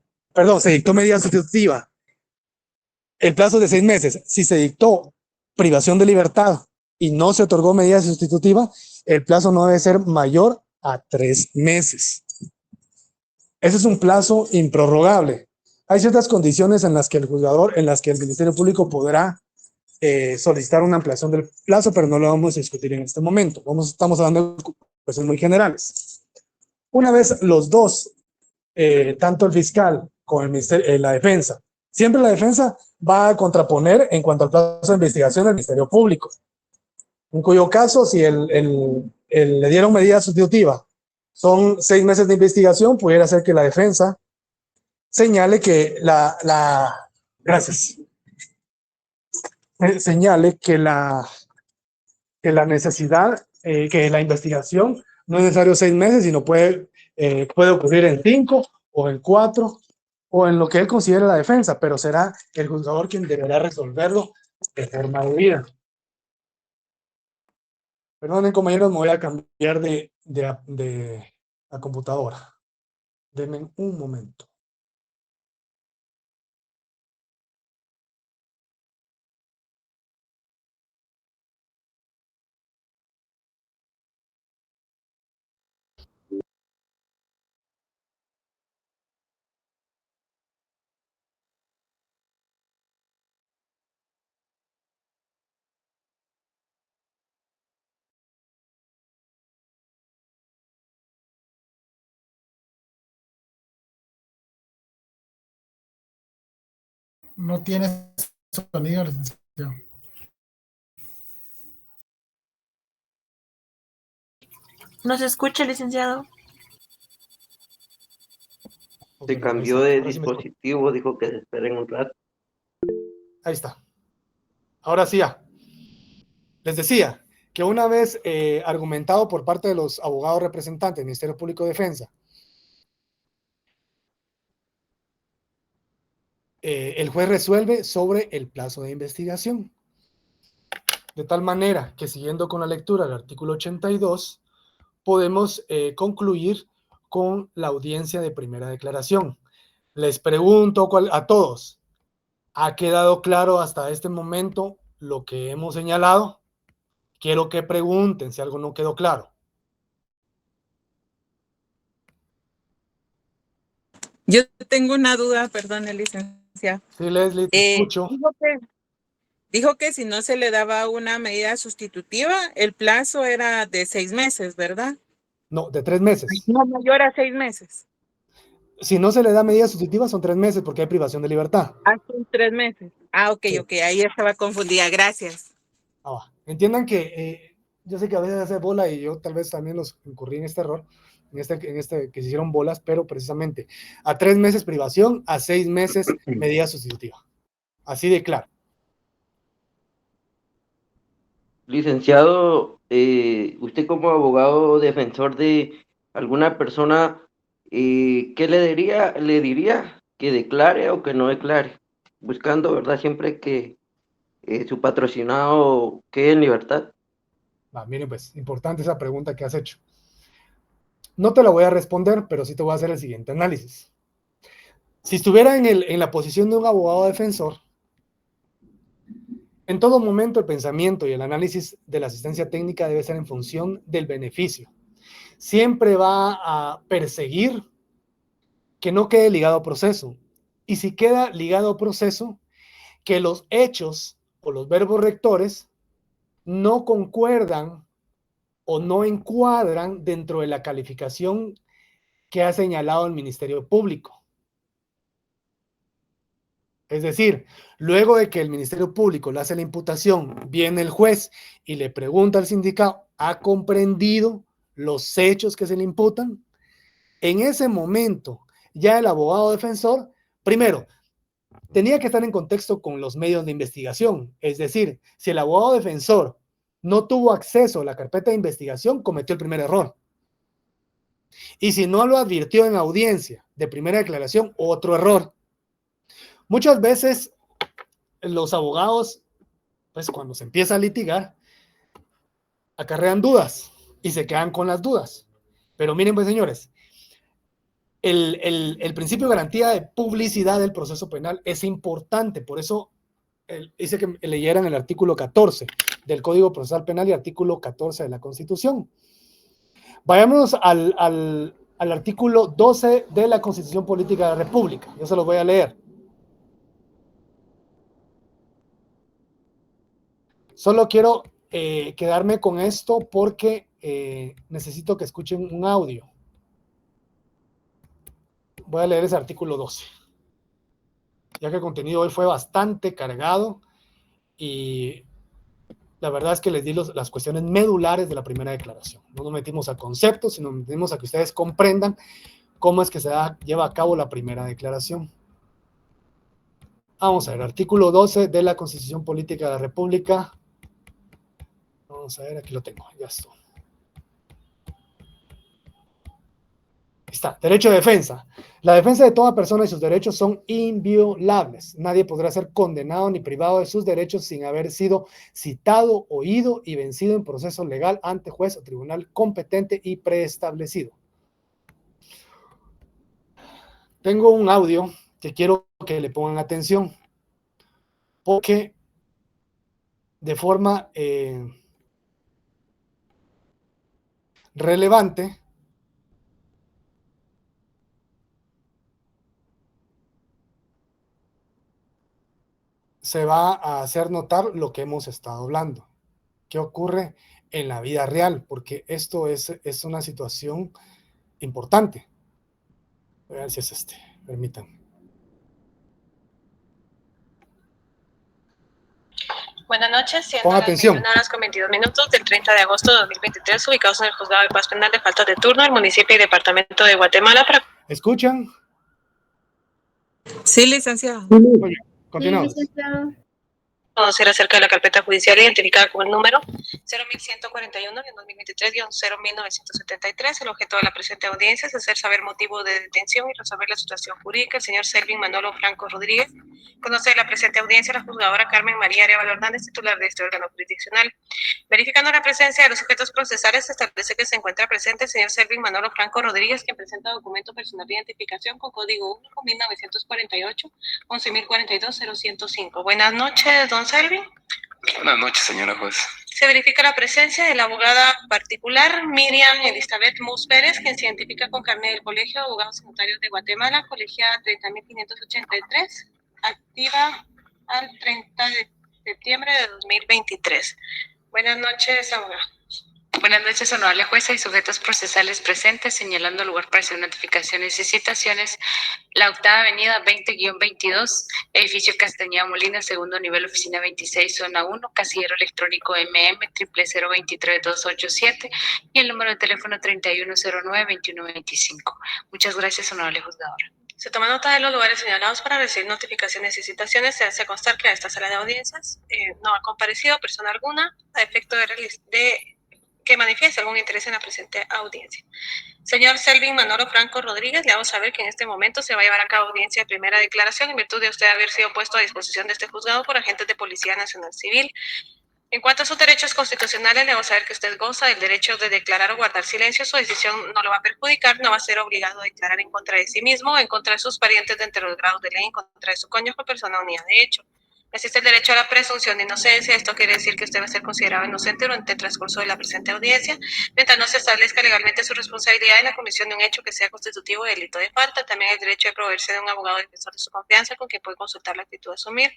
el plazo de 6 meses. Si se dictó privación de libertad y no se otorgó medida sustitutiva, el plazo no debe ser mayor a 3 meses. Ese es un plazo improrrogable. Hay ciertas condiciones en las que el Ministerio Público podrá solicitar una ampliación del plazo, pero no lo vamos a discutir en este momento. Estamos hablando de cuestiones muy generales. Una vez los dos, tanto el fiscal como la defensa, siempre la defensa va a contraponer en cuanto al plazo de investigación del Ministerio Público, en cuyo caso, si le dieron medida sustitutiva, son 6 meses de investigación, pudiera ser que la defensa señale que señale que la necesidad, que la investigación no es necesario 6 meses, sino puede ocurrir en 5 o en 4 o en lo que él considere la defensa, pero será el juzgador quien deberá resolverlo de forma debida. Perdonen, compañeros, me voy a cambiar de la computadora. Denme un momento.
No tiene sonido, licenciado.
¿Nos escucha, licenciado?
Se cambió de dispositivo, dijo que se esperen un rato.
Ahí está. Ahora sí ya. Les decía que una vez argumentado por parte de los abogados representantes del Ministerio Público de Defensa, el juez resuelve sobre el plazo de investigación. De tal manera que, siguiendo con la lectura del artículo 82, podemos concluir con la audiencia de primera declaración. Les pregunto a todos, ¿ha quedado claro hasta este momento lo que hemos señalado? Quiero que pregunten si algo no quedó claro.
Yo tengo una duda, perdón, licenciado.
Sí, Leslie, te escucho.
Dijo que si no se le daba una medida sustitutiva, el plazo era de 6 meses, ¿verdad?
No, de 3 meses.
No mayor a 6 meses.
Si no se le da medida sustitutiva, son 3 meses porque hay privación de libertad.
Son 3 meses. Ok, sí. Ok, ahí estaba confundida, gracias.
Entiendan que yo sé que a veces hace bola y yo tal vez también los incurrí en este error, en este que se hicieron bolas, pero precisamente a 3 meses privación, a 6 meses medida sustitutiva. Así de claro.
Licenciado, usted como abogado defensor de alguna persona, ¿qué le diría que declare o que no declare? Buscando, ¿verdad? Siempre que su patrocinado quede en libertad.
Miren, pues, importante esa pregunta que has hecho. No te la voy a responder, pero sí te voy a hacer el siguiente análisis. Si estuviera en la posición de un abogado defensor, en todo momento el pensamiento y el análisis de la asistencia técnica debe ser en función del beneficio. Siempre va a perseguir que no quede ligado a proceso. Y si queda ligado a proceso, que los hechos o los verbos rectores no concuerdan o no encuadran dentro de la calificación que ha señalado el Ministerio Público. Es decir, luego de que el Ministerio Público le hace la imputación, viene el juez y le pregunta al sindicado, ¿ha comprendido los hechos que se le imputan? En ese momento, ya el abogado defensor, primero, tenía que estar en contexto con los medios de investigación. Es decir, si el abogado defensor no tuvo acceso a la carpeta de investigación, cometió el primer error. Y si no lo advirtió en audiencia de primera declaración, otro error. Muchas veces los abogados, pues cuando se empieza a litigar, acarrean dudas y se quedan con las dudas. Pero miren, pues señores, el principio de garantía de publicidad del proceso penal es importante. Por eso hice que leyeran el artículo 14 del Código Procesal Penal y artículo 14 de la Constitución. Vayámonos al artículo 12 de la Constitución Política de la República. Yo se los voy a leer. Solo quiero quedarme con esto porque necesito que escuchen un audio. Voy a leer ese artículo 12. Ya que el contenido hoy fue bastante cargado y la verdad es que les di las cuestiones medulares de la primera declaración. No nos metimos a conceptos, sino nos metimos a que ustedes comprendan cómo es que se lleva a cabo la primera declaración. Vamos a ver, artículo 12 de la Constitución Política de la República. Vamos a ver, aquí lo tengo, ya está. Está, derecho de defensa. La defensa de toda persona y sus derechos son inviolables. Nadie podrá ser condenado ni privado de sus derechos sin haber sido citado, oído y vencido en proceso legal ante juez o tribunal competente y preestablecido. Tengo un audio que quiero que le pongan atención, porque de forma relevante se va a hacer notar lo que hemos estado hablando. ¿Qué ocurre en la vida real? Porque esto es una situación importante. Voy a ver si es permítanme.
Buenas noches, siendo
Ponga
las
atención.
21:22 del 30 de agosto de 2023, ubicados en el Juzgado de Paz Penal de Faltas de Turno del municipio y departamento de Guatemala.
¿Escuchan?
Sí, licenciado.
Continuamos.
conocer acerca de la carpeta judicial identificada con el número 0141-2023-01973. El objeto de la presente audiencia es hacer saber motivo de detención y resolver la situación jurídica. El señor Selvin Manolo Franco Rodríguez. Conoce de la presente audiencia la juzgadora Carmen María Arevalo Hernández, titular de este órgano jurisdiccional. Verificando la presencia de los sujetos procesales, se establece que se encuentra presente el señor Selvin Manolo Franco Rodríguez, quien presenta documento personal de identificación con código único 1948 11.042.005. Buenas noches, don Selvin.
Buenas noches, señora juez.
Se verifica la presencia de la abogada particular Miriam Elizabeth Mus Pérez, quien se identifica con carnet del Colegio de Abogados y Notarios de Guatemala, colegiada 30.583, activa al 30 de septiembre de 2023. Buenas noches, abogada.
Buenas noches, honorable jueza y sujetos procesales presentes, señalando lugar para hacer notificaciones y citaciones. La octava avenida 20-22, edificio Castañeda Molina, segundo nivel, oficina 26, zona 1, casillero electrónico MM00023287 y el número de teléfono 3109-2125. Muchas gracias, honorable juzgadora.
Se toma nota de los lugares señalados para recibir notificaciones y citaciones. Se hace constar que a esta sala de audiencias no ha comparecido persona alguna a efecto de que manifieste algún interés en la presente audiencia. Señor Selvin Manolo Franco Rodríguez, le hago saber que en este momento se va a llevar a cabo audiencia de primera declaración en virtud de usted haber sido puesto a disposición de este juzgado por agentes de Policía Nacional Civil. En cuanto a sus derechos constitucionales, le hago saber que usted goza del derecho de declarar o guardar silencio. Su decisión no lo va a perjudicar, no va a ser obligado a declarar en contra de sí mismo, en contra de sus parientes dentro de los grados de ley, en contra de su cónyuge o persona unida de hecho. Existe el derecho a la presunción de inocencia. Esto quiere decir que usted va a ser considerado inocente durante el transcurso de la presente audiencia, mientras no se establezca legalmente su responsabilidad en la comisión de un hecho que sea constitutivo de delito de falta. También el derecho de proveerse de un abogado defensor de su confianza con quien puede consultar la actitud a asumir.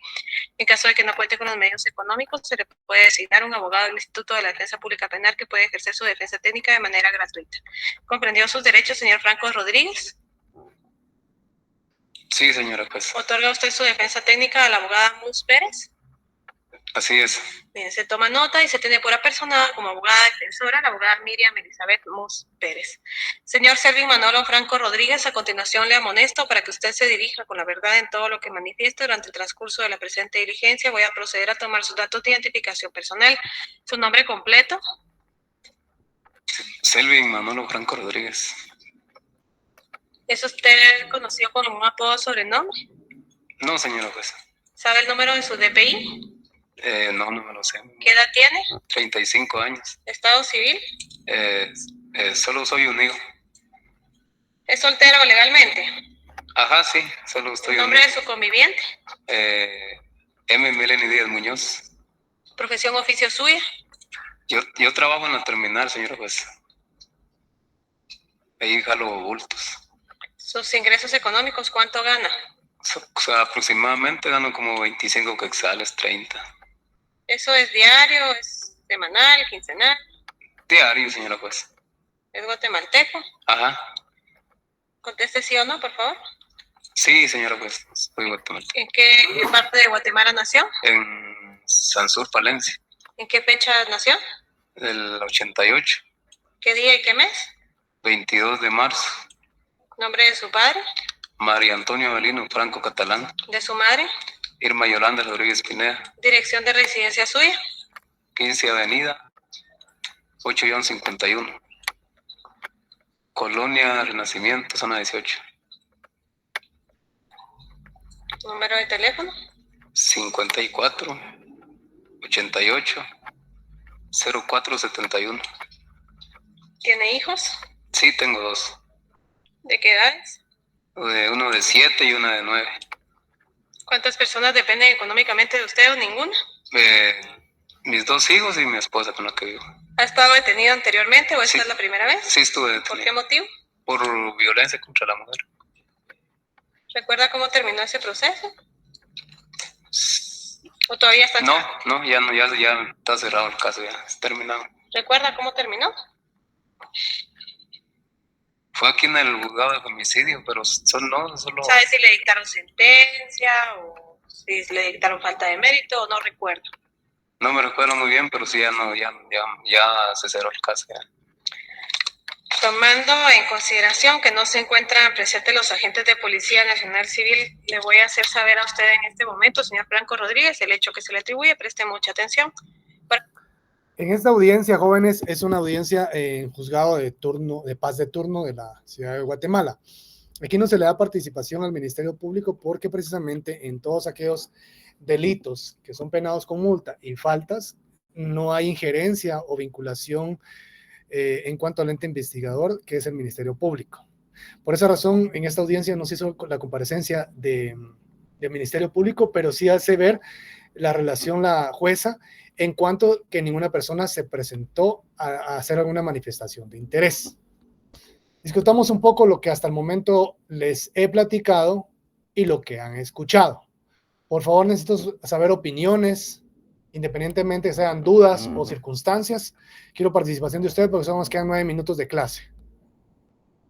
En caso de que no cuente con los medios económicos, se le puede designar un abogado del Instituto de la Defensa Pública Penal que puede ejercer su defensa técnica de manera gratuita. ¿Comprendió sus derechos, señor Franco Rodríguez?
Sí, señora juez.
¿Otorga usted su defensa técnica a la abogada Mus Pérez?
Así es.
Bien, se toma nota y se tiene por apersonada como abogada defensora la abogada Miriam Elizabeth Mus Pérez. Señor Selvin Manolo Franco Rodríguez, a continuación le amonesto para que usted se dirija con la verdad en todo lo que manifieste durante el transcurso de la presente diligencia. Voy a proceder a tomar sus datos de identificación personal. ¿Su nombre completo?
Selvin Manolo Franco Rodríguez.
¿Es usted conocido con algún apodo o sobrenombre?
No, señora juez.
¿Sabe el número de su DPI?
No me lo sé.
¿Qué edad tiene?
35 años.
¿Estado civil?
Solo soy un hijo.
¿Es soltero legalmente?
Ajá, sí, solo estoy
¿El nombre de su conviviente?
M. Melanie Díaz Muñoz.
¿Profesión oficio suya?
Yo trabajo en la terminal, señora juez. Ahí jalo bultos.
¿Sus ingresos económicos cuánto gana?
O sea, aproximadamente gano como 25 quetzales, 30.
¿Eso es diario, es semanal, quincenal?
Diario, señora juez.
¿Es guatemalteco?
Ajá.
Conteste sí o no, por favor.
Sí, señora juez, soy guatemalteco.
¿En qué parte de Guatemala nació?
En Sansur, Palencia.
¿En qué fecha nació?
El 88.
¿Qué día y qué mes?
22 de marzo.
¿Nombre de su padre?
María Antonio Avelino Franco Catalán.
¿De su madre?
Irma Yolanda Rodríguez Pineda.
¿Dirección de residencia suya?
15 Avenida, 8-51. Colonia Renacimiento, zona 18.
¿Número de teléfono?
54 88 0471.
¿Tiene hijos?
Sí, tengo dos.
¿De qué edades?
Uno de 7 y una de 9.
¿Cuántas personas dependen económicamente de usted o ninguna?
Mis dos hijos y mi esposa con la que vivo.
¿Ha estado detenido anteriormente o esta
Sí.
es la primera vez?
Sí, estuve detenido.
¿Por qué motivo?
Por violencia contra la mujer.
¿Recuerda cómo terminó ese proceso? ¿O todavía está?
No, ya está cerrado el caso, ya está terminado.
¿Recuerda cómo terminó?
Fue aquí en el juzgado de homicidio, pero solo...
¿Sabe si le dictaron sentencia o si le dictaron falta de mérito o no recuerdo?
No me recuerdo muy bien, pero sí ya se cerró el caso. Ya.
Tomando en consideración que no se encuentran presentes los agentes de Policía Nacional Civil, le voy a hacer saber a usted en este momento, señor Franco Rodríguez, el hecho que se le atribuye. Preste mucha atención.
En esta audiencia, jóvenes, es una audiencia en juzgado de turno, de paz de turno de la ciudad de Guatemala. Aquí no se le da participación al Ministerio Público porque precisamente en todos aquellos delitos que son penados con multa y faltas, no hay injerencia o vinculación en cuanto al ente investigador, que es el Ministerio Público. Por esa razón, en esta audiencia no se hizo la comparecencia del Ministerio Público, pero sí hace ver la relación la jueza en cuanto que ninguna persona se presentó a hacer alguna manifestación de interés. Discutamos un poco lo que hasta el momento les he platicado y lo que han escuchado. Por favor, necesito saber opiniones, independientemente sean dudas o circunstancias. Quiero participación de ustedes porque solo nos quedan 9 minutos de clase.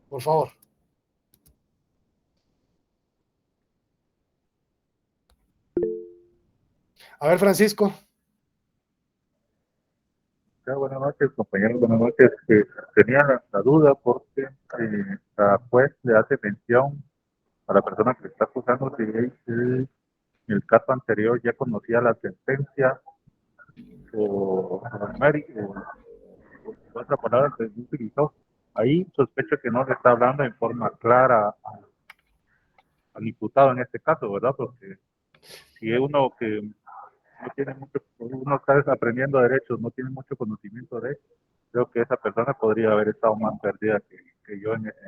Por favor. A ver, Francisco.
Buenas noches, compañeros, buenas noches. Tenía la duda porque la juez le hace mención a la persona que le está acusando si en el caso anterior ya conocía la sentencia o otra palabra que utilizó. Ahí sospecho que no le está hablando en forma clara al imputado en este caso, ¿verdad? Porque si es uno que no tiene mucho, uno está aprendiendo derechos, no tiene mucho conocimiento de eso, creo que esa persona podría haber estado más perdida que yo en ese.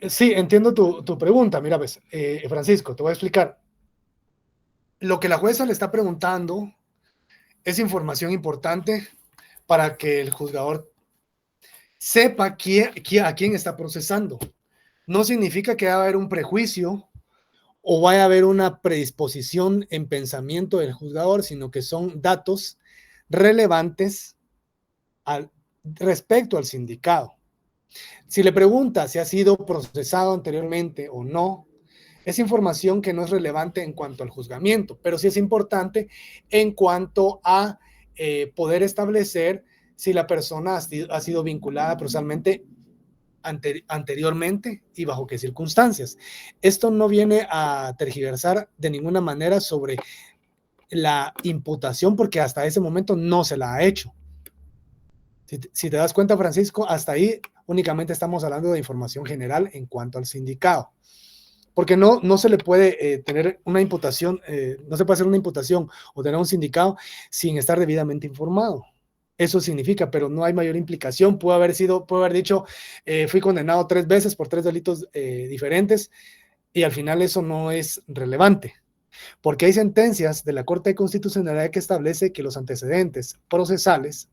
Sí, entiendo tu pregunta. Mira, ves, Francisco, te voy a explicar. Lo que la jueza le está preguntando es información importante para que el juzgador sepa a quién está procesando. No significa que va a haber un prejuicio o vaya a haber una predisposición en pensamiento del juzgador, sino que son datos relevantes respecto al sindicado. Si le pregunta si ha sido procesado anteriormente o no, es información que no es relevante en cuanto al juzgamiento, pero sí es importante en cuanto a poder establecer si la persona ha sido vinculada procesalmente anteriormente y bajo qué circunstancias. Esto no viene a tergiversar de ninguna manera sobre la imputación, porque hasta ese momento no se la ha hecho. Si te das cuenta, Francisco, hasta ahí únicamente estamos hablando de información general en cuanto al sindicado. Porque no se le puede tener una imputación, no se puede hacer una imputación o tener un sindicado sin estar debidamente informado. Eso significa, pero no hay mayor implicación. Puede haber dicho, fui condenado 3 veces por 3 delitos diferentes, y al final eso no es relevante. Porque hay sentencias de la Corte de Constitucionalidad que establece que los antecedentes procesales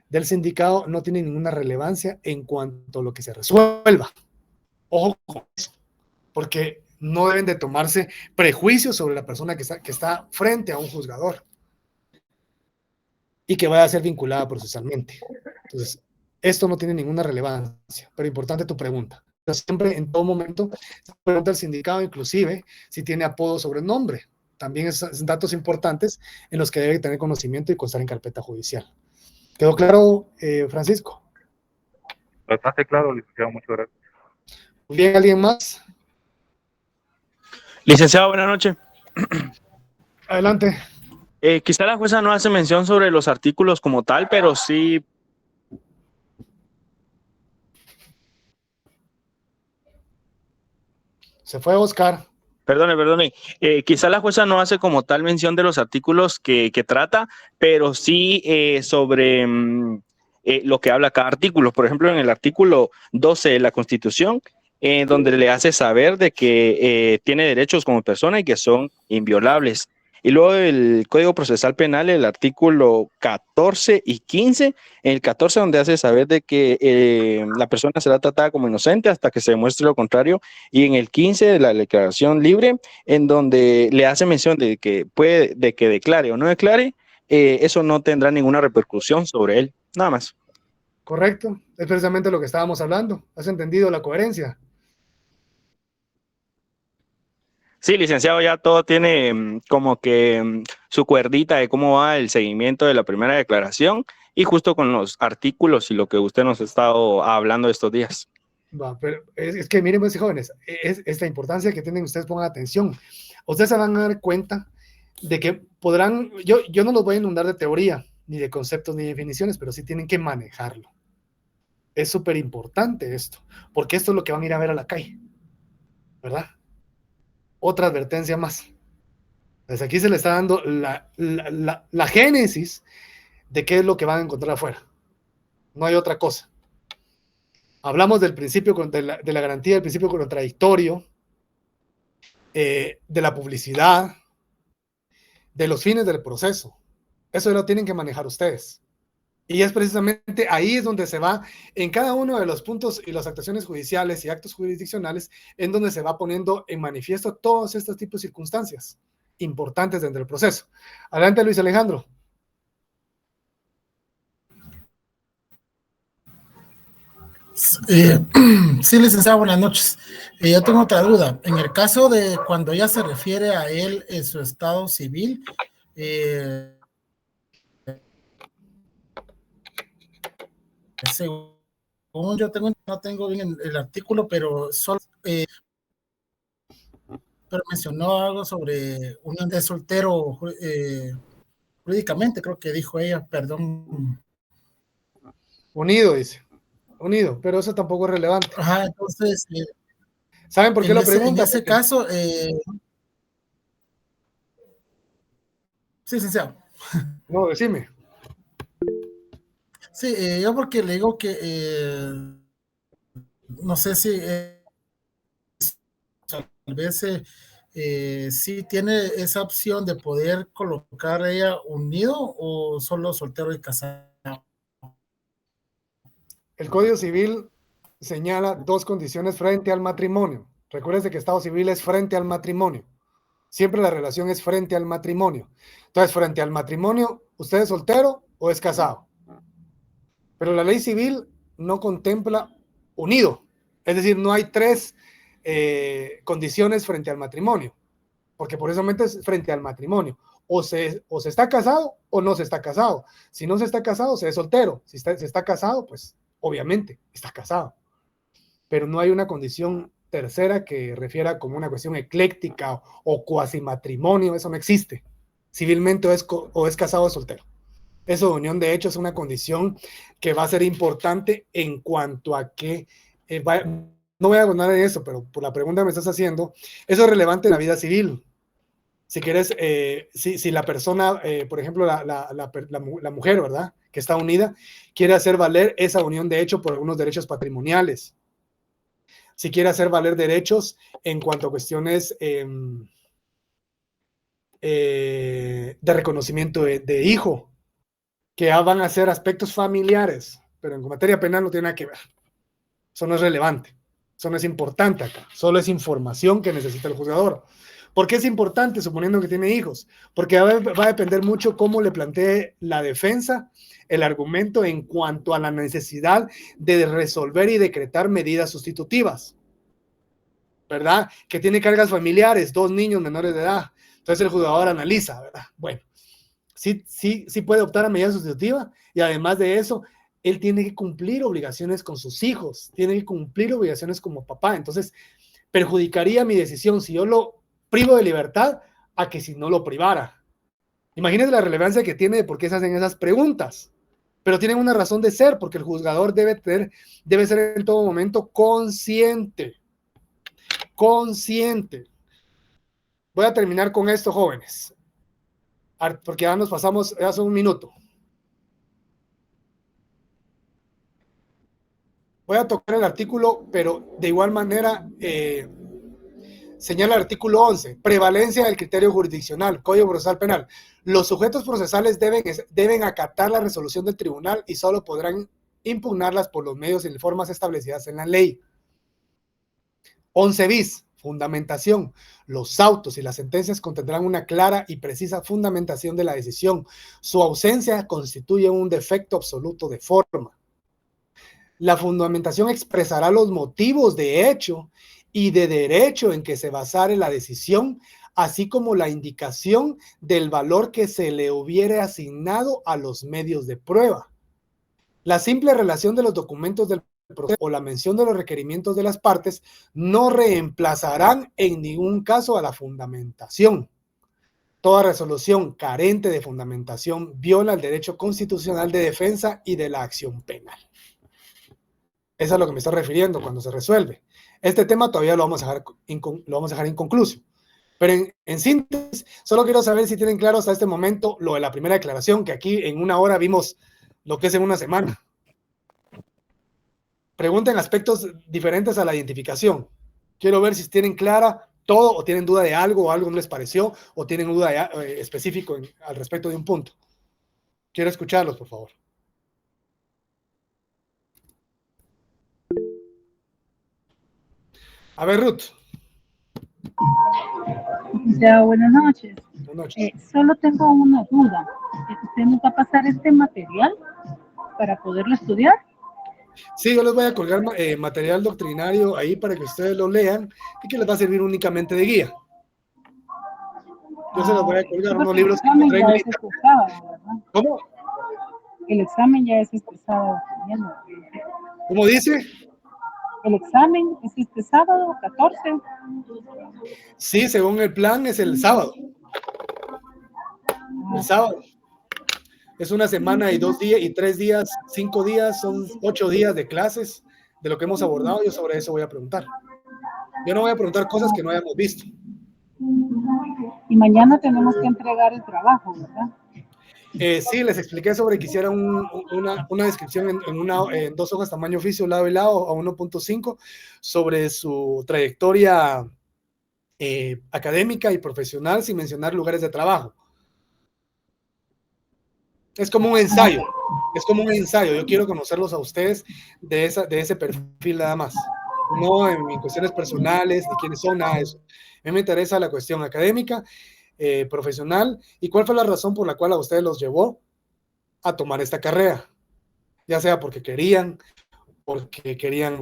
del sindicado no tienen ninguna relevancia en cuanto a lo que se resuelva. Ojo con eso, porque no deben de tomarse prejuicios sobre la persona que está frente a un juzgador y que vaya a ser vinculada procesalmente. Entonces, esto no tiene ninguna relevancia, pero importante tu pregunta. Pero siempre, en todo momento, se pregunta al sindicado, inclusive, si tiene apodo sobre el nombre. También son datos importantes en los que debe tener conocimiento y constar en carpeta judicial. ¿Quedó claro, Francisco?
Bastante claro, licenciado, muchas gracias.
Muy bien, ¿alguien más?
Licenciado, buenas noches.
Adelante.
Quizá la jueza no hace mención sobre los artículos como tal, pero sí.
Se fue Oscar.
Perdone. Quizá la jueza no hace como tal mención de los artículos que trata, pero sí sobre lo que habla cada artículo. Por ejemplo, en el artículo 12 de la Constitución, donde le hace saber de que tiene derechos como persona y que son inviolables. Y luego el Código Procesal Penal, el artículo 14 y 15, en el 14 donde hace saber de que la persona será tratada como inocente hasta que se demuestre lo contrario, y en el 15 de la declaración libre, en donde le hace mención de que declare o no declare, eso no tendrá ninguna repercusión sobre él, nada más.
Correcto, es precisamente lo que estábamos hablando. ¿Has entendido la coherencia?
Sí, licenciado, ya todo tiene como que su cuerdita de cómo va el seguimiento de la primera declaración y justo con los artículos y lo que usted nos ha estado hablando estos días.
Va, pero es que miren, pues, jóvenes, es la importancia que tienen ustedes, pongan atención. Ustedes se van a dar cuenta de que podrán, yo no los voy a inundar de teoría, ni de conceptos, ni de definiciones, pero sí tienen que manejarlo. Es súper importante esto, porque esto es lo que van a ir a ver a la calle, ¿verdad? Otra advertencia más. Pues aquí se le está dando la génesis de qué es lo que van a encontrar afuera. No hay otra cosa. Hablamos del principio de la garantía del principio contradictorio, de la publicidad, de los fines del proceso. Eso lo tienen que manejar ustedes. Y es precisamente ahí es donde se va, en cada uno de los puntos y las actuaciones judiciales y actos jurisdiccionales, en donde se va poniendo en manifiesto todos estos tipos de circunstancias importantes dentro del proceso. Adelante, Luis Alejandro.
Sí, licenciado, buenas noches. Yo tengo otra duda. En el caso de cuando ella se refiere a él en su estado civil, según yo no tengo bien el artículo, pero solo pero mencionó algo sobre unión de soltero jurídicamente, creo que dijo ella, perdón.
Unido, dice. Unido, pero eso tampoco es relevante.
Ajá, entonces...
¿Saben por qué lo pregunta?
En ese caso... Sí, licenciado.
No, decime.
Sí, yo porque le digo que no sé si tal vez sí tiene esa opción de poder colocar a ella unido o solo soltero y casado.
El Código Civil señala dos condiciones frente al matrimonio. Recuerden que Estado civil es frente al matrimonio. Siempre la relación es frente al matrimonio. Entonces, frente al matrimonio, ¿usted es soltero o es casado? Pero la ley civil no contempla unido. Es decir, no hay tres condiciones frente al matrimonio. Porque por eso es frente al matrimonio. O se está casado o no se está casado. Si no se está casado, se es soltero. Si se está casado, pues obviamente está casado. Pero no hay una condición tercera que refiera como una cuestión ecléctica o cuasi matrimonio. Eso no existe. Civilmente o es casado o soltero. Eso de unión de hecho es una condición que va a ser importante en cuanto a que no voy a abonar en eso, pero por la pregunta que me estás haciendo, eso es relevante en la vida civil. Si quieres, si la persona, por ejemplo, la mujer, ¿verdad?, que está unida, quiere hacer valer esa unión de hecho por algunos derechos patrimoniales. Si quiere hacer valer derechos en cuanto a cuestiones de reconocimiento de hijo, que van a ser aspectos familiares, pero en materia penal no tiene nada que ver. Eso no es relevante, eso no es importante acá, solo es información que necesita el juzgador. ¿Por qué es importante, suponiendo que tiene hijos? Porque va a depender mucho cómo le plantee la defensa el argumento en cuanto a la necesidad de resolver y decretar medidas sustitutivas, ¿verdad? Que tiene cargas familiares, 2 niños menores de edad. Entonces el juzgador analiza, ¿verdad? Bueno, sí puede optar a medida sustitutiva y además de eso, él tiene que cumplir obligaciones con sus hijos, tiene que cumplir obligaciones como papá. Entonces, perjudicaría mi decisión si yo lo privo de libertad a que si no lo privara. Imagínense la relevancia que tiene de por qué se hacen esas preguntas, pero tienen una razón de ser, porque el juzgador debe ser en todo momento consciente. Voy a terminar con esto, jóvenes, porque ya nos pasamos hace un minuto. Voy a tocar el artículo, pero de igual manera señala el artículo 11, prevalencia del criterio jurisdiccional, Código Procesal Penal. Los sujetos procesales deben acatar la resolución del tribunal y solo podrán impugnarlas por los medios y formas establecidas en la ley. 11 bis, fundamentación. Los autos y las sentencias contendrán una clara y precisa fundamentación de la decisión. Su ausencia constituye un defecto absoluto de forma. La fundamentación expresará los motivos de hecho y de derecho en que se basare la decisión, así como la indicación del valor que se le hubiere asignado a los medios de prueba. La simple relación de los documentos del proceso o la mención de los requerimientos de las partes no reemplazarán en ningún caso a la fundamentación. Toda resolución carente de fundamentación viola el derecho constitucional de defensa y de la acción penal. Eso es a lo que me estoy refiriendo cuando se resuelve. Este tema todavía lo vamos a dejar inconcluso. Pero en síntesis, solo quiero saber si tienen claro hasta este momento lo de la primera declaración, que aquí en una hora vimos lo que es en una semana. Pregunten aspectos diferentes a la identificación. Quiero ver si tienen clara todo o tienen duda de algo o algo no les pareció o tienen duda específico al respecto de un punto. Quiero escucharlos, por favor. A ver, Ruth.
Buenas noches.
Buenas noches.
Solo tengo una duda. ¿Usted nos va a pasar este material para poderlo estudiar?
Sí, yo les voy a colgar material doctrinario ahí para que ustedes lo lean y que les va a servir únicamente de guía. Yo se los voy a colgar unos libros que encontré en lista. ¿Cómo?
El examen ya es este sábado.
¿Cómo dice?
El examen es este sábado, 14.
Sí, según el plan es el sábado. El sábado. Es una semana y 2 días y 3 días, 5 días, son 8 días de clases de lo que hemos abordado. Yo sobre eso voy a preguntar. Yo no voy a preguntar cosas que no hayamos visto.
Y mañana tenemos que entregar el trabajo, ¿verdad?
Sí, les expliqué sobre que hiciera una descripción en 2 hojas tamaño oficio, lado y lado, a 1.5, sobre su trayectoria académica y profesional, sin mencionar lugares de trabajo. Es como un ensayo, yo quiero conocerlos a ustedes de ese perfil nada más, no en cuestiones personales, ni quiénes son, nada de eso. A mí me interesa la cuestión académica, profesional, y cuál fue la razón por la cual a ustedes los llevó a tomar esta carrera, ya sea porque querían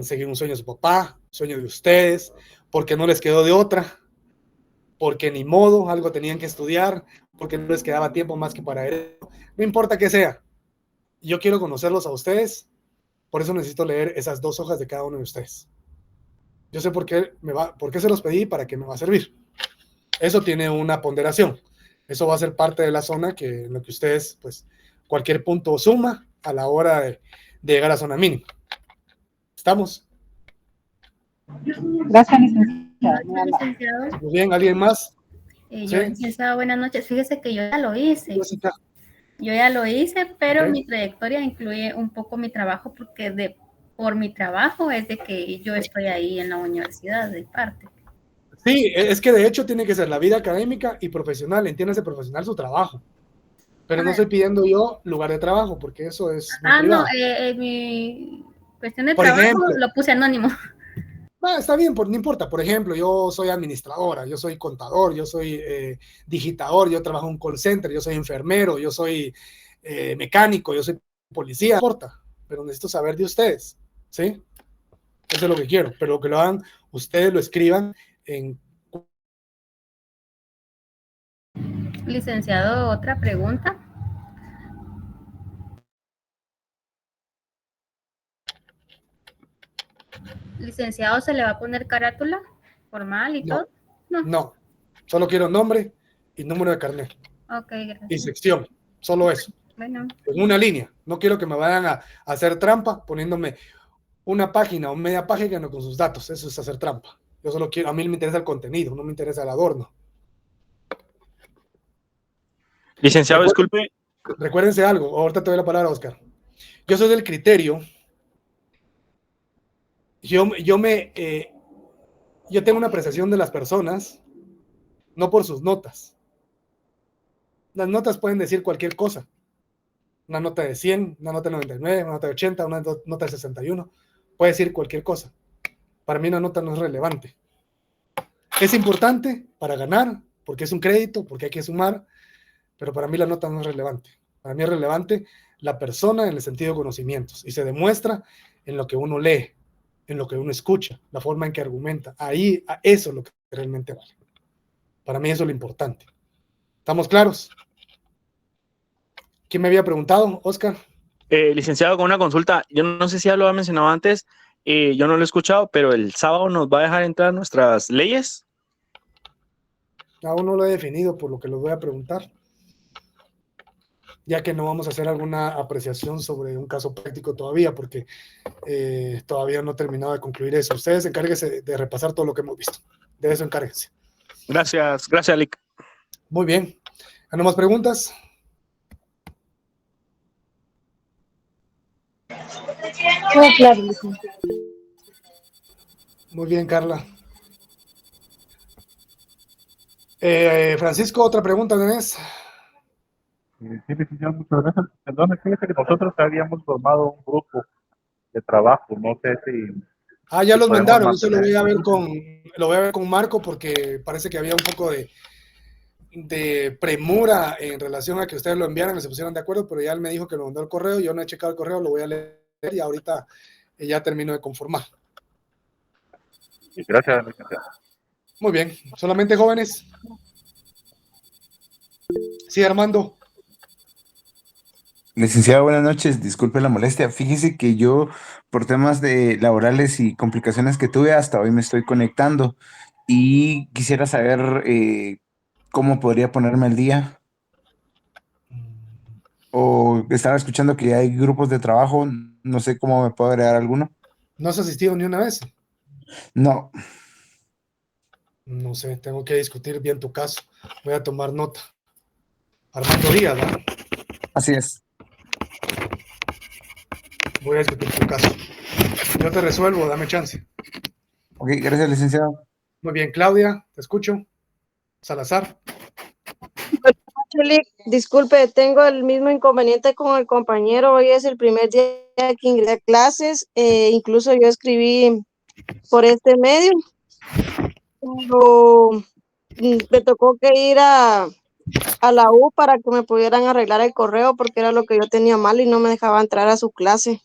seguir un sueño de su papá, sueño de ustedes, porque no les quedó de otra, porque ni modo, algo tenían que estudiar, porque no les quedaba tiempo más que para eso. No importa qué sea, yo quiero conocerlos a ustedes, por eso necesito leer esas 2 hojas de cada uno de ustedes. Yo sé por qué se los pedí, para qué me va a servir. Eso tiene una ponderación. Eso va a ser parte de la zona en lo que ustedes, pues, cualquier punto suma a la hora de llegar a zona mínima. ¿Estamos?
Gracias, licenciado.
Muy bien, ¿alguien más?
Yo, licenciado, buenas noches. Fíjese que yo ya lo hice. Yo ya lo hice, pero mi trayectoria incluye un poco mi trabajo, porque por mi trabajo es de que yo estoy ahí en la universidad de parte.
Sí, es que de hecho tiene que ser la vida académica y profesional, entiéndase profesional su trabajo. Pero no estoy pidiendo yo lugar de trabajo, porque eso es
no, mi cuestión de trabajo lo puse anónimo.
Está bien, no importa. Por ejemplo, yo soy administradora, yo soy contador, yo soy digitador, yo trabajo en un call center, yo soy enfermero, yo soy mecánico, yo soy policía, no importa, pero necesito saber de ustedes, ¿sí? Eso es lo que quiero, pero que lo hagan, ustedes lo escriban en...
Licenciado, otra pregunta. Licenciado, ¿se le va a poner carátula formal y todo?
No, solo quiero nombre y número de carnet.
Ok, gracias.
Y sección, solo eso.
Bueno.
En una línea. No quiero que me vayan a hacer trampa poniéndome una página o media página con sus datos. Eso es hacer trampa. Yo solo quiero, a mí me interesa el contenido, no me interesa el adorno.
Licenciado, disculpe.
Recuérdense algo, ahorita te doy la palabra, Oscar. Yo soy del criterio. Yo tengo una apreciación de las personas, no por sus notas. Las notas pueden decir cualquier cosa. Una nota de 100, una nota de 99, una nota de 80, una nota de 61. Puede decir cualquier cosa. Para mí una nota no es relevante. Es importante para ganar, porque es un crédito, porque hay que sumar, pero para mí la nota no es relevante. Para mí es relevante la persona en el sentido de conocimientos, y se demuestra en lo que uno lee, en lo que uno escucha, la forma en que argumenta. Ahí, eso es lo que realmente vale. Para mí eso es lo importante. ¿Estamos claros? ¿Quién me había preguntado, Oscar?
Licenciado, con una consulta, yo no sé si ya lo había mencionado antes, yo no lo he escuchado, pero el sábado nos va a dejar entrar nuestras leyes.
Aún no lo he definido, por lo que lo voy a preguntar, ya que no vamos a hacer alguna apreciación sobre un caso práctico todavía, porque todavía no he terminado de concluir eso. Ustedes encárguense de repasar todo lo que hemos visto. De eso encárguense.
Gracias, Lic.
Muy bien. ¿No más preguntas?
Todo claro, licenciado.
Muy bien, Carla. Francisco, otra pregunta, ¿tenés?
Sí, licenciado, muchas gracias. Perdón, fíjese que nosotros habíamos formado un grupo de trabajo, no sé si...
Ya los
podemos
mandaron, eso lo
mantener.
voy a ver con Marco, porque parece que había un poco de premura en relación a que ustedes lo enviaran y se pusieran de acuerdo, pero ya él me dijo que lo mandó el correo, yo no he checado el correo, lo voy a leer y ahorita ya termino de conformar.
Gracias, licenciado.
Muy bien, solamente jóvenes. Sí, Armando.
Licenciado, buenas noches. Disculpe la molestia. Fíjese que yo, por temas de laborales y complicaciones que tuve, hasta hoy me estoy conectando y quisiera saber cómo podría ponerme al día. O estaba escuchando que hay grupos de trabajo, no sé cómo me puedo agregar alguno.
¿No has asistido ni una vez?
No.
No sé, tengo que discutir bien tu caso. Voy a tomar nota. Armando Díaz, ¿no?
Así es.
Voy a discutir tu caso. Yo te resuelvo, dame chance.
Ok, gracias, licenciado.
Muy bien, Claudia, te escucho. Salazar.
Disculpe, tengo el mismo inconveniente con el compañero. Hoy es el primer día que ingresé a clases. Incluso yo escribí por este medio, pero me tocó que ir a la U para que me pudieran arreglar el correo, porque era lo que yo tenía mal y no me dejaba entrar a su clase.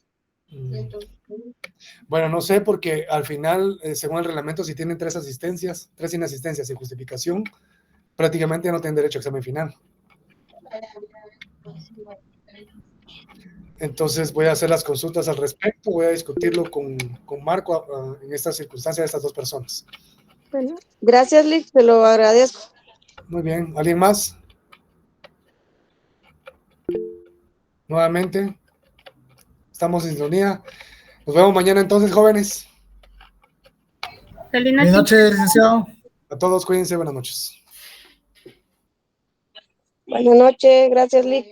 Bueno, no sé, porque al final, según el reglamento, si tienen 3 asistencias, 3 inasistencias y justificación, prácticamente ya no tienen derecho a examen final. Entonces voy a hacer las consultas al respecto, voy a discutirlo con Marco en estas circunstancias de estas 2 personas.
Bueno, gracias, Lick, te lo agradezco.
Muy bien, ¿alguien más? Nuevamente, estamos en sintonía. Nos vemos mañana entonces, jóvenes.
Feliz
Buenas noches, licenciado.
A todos, cuídense, buenas noches.
Buenas noches, gracias, Lick.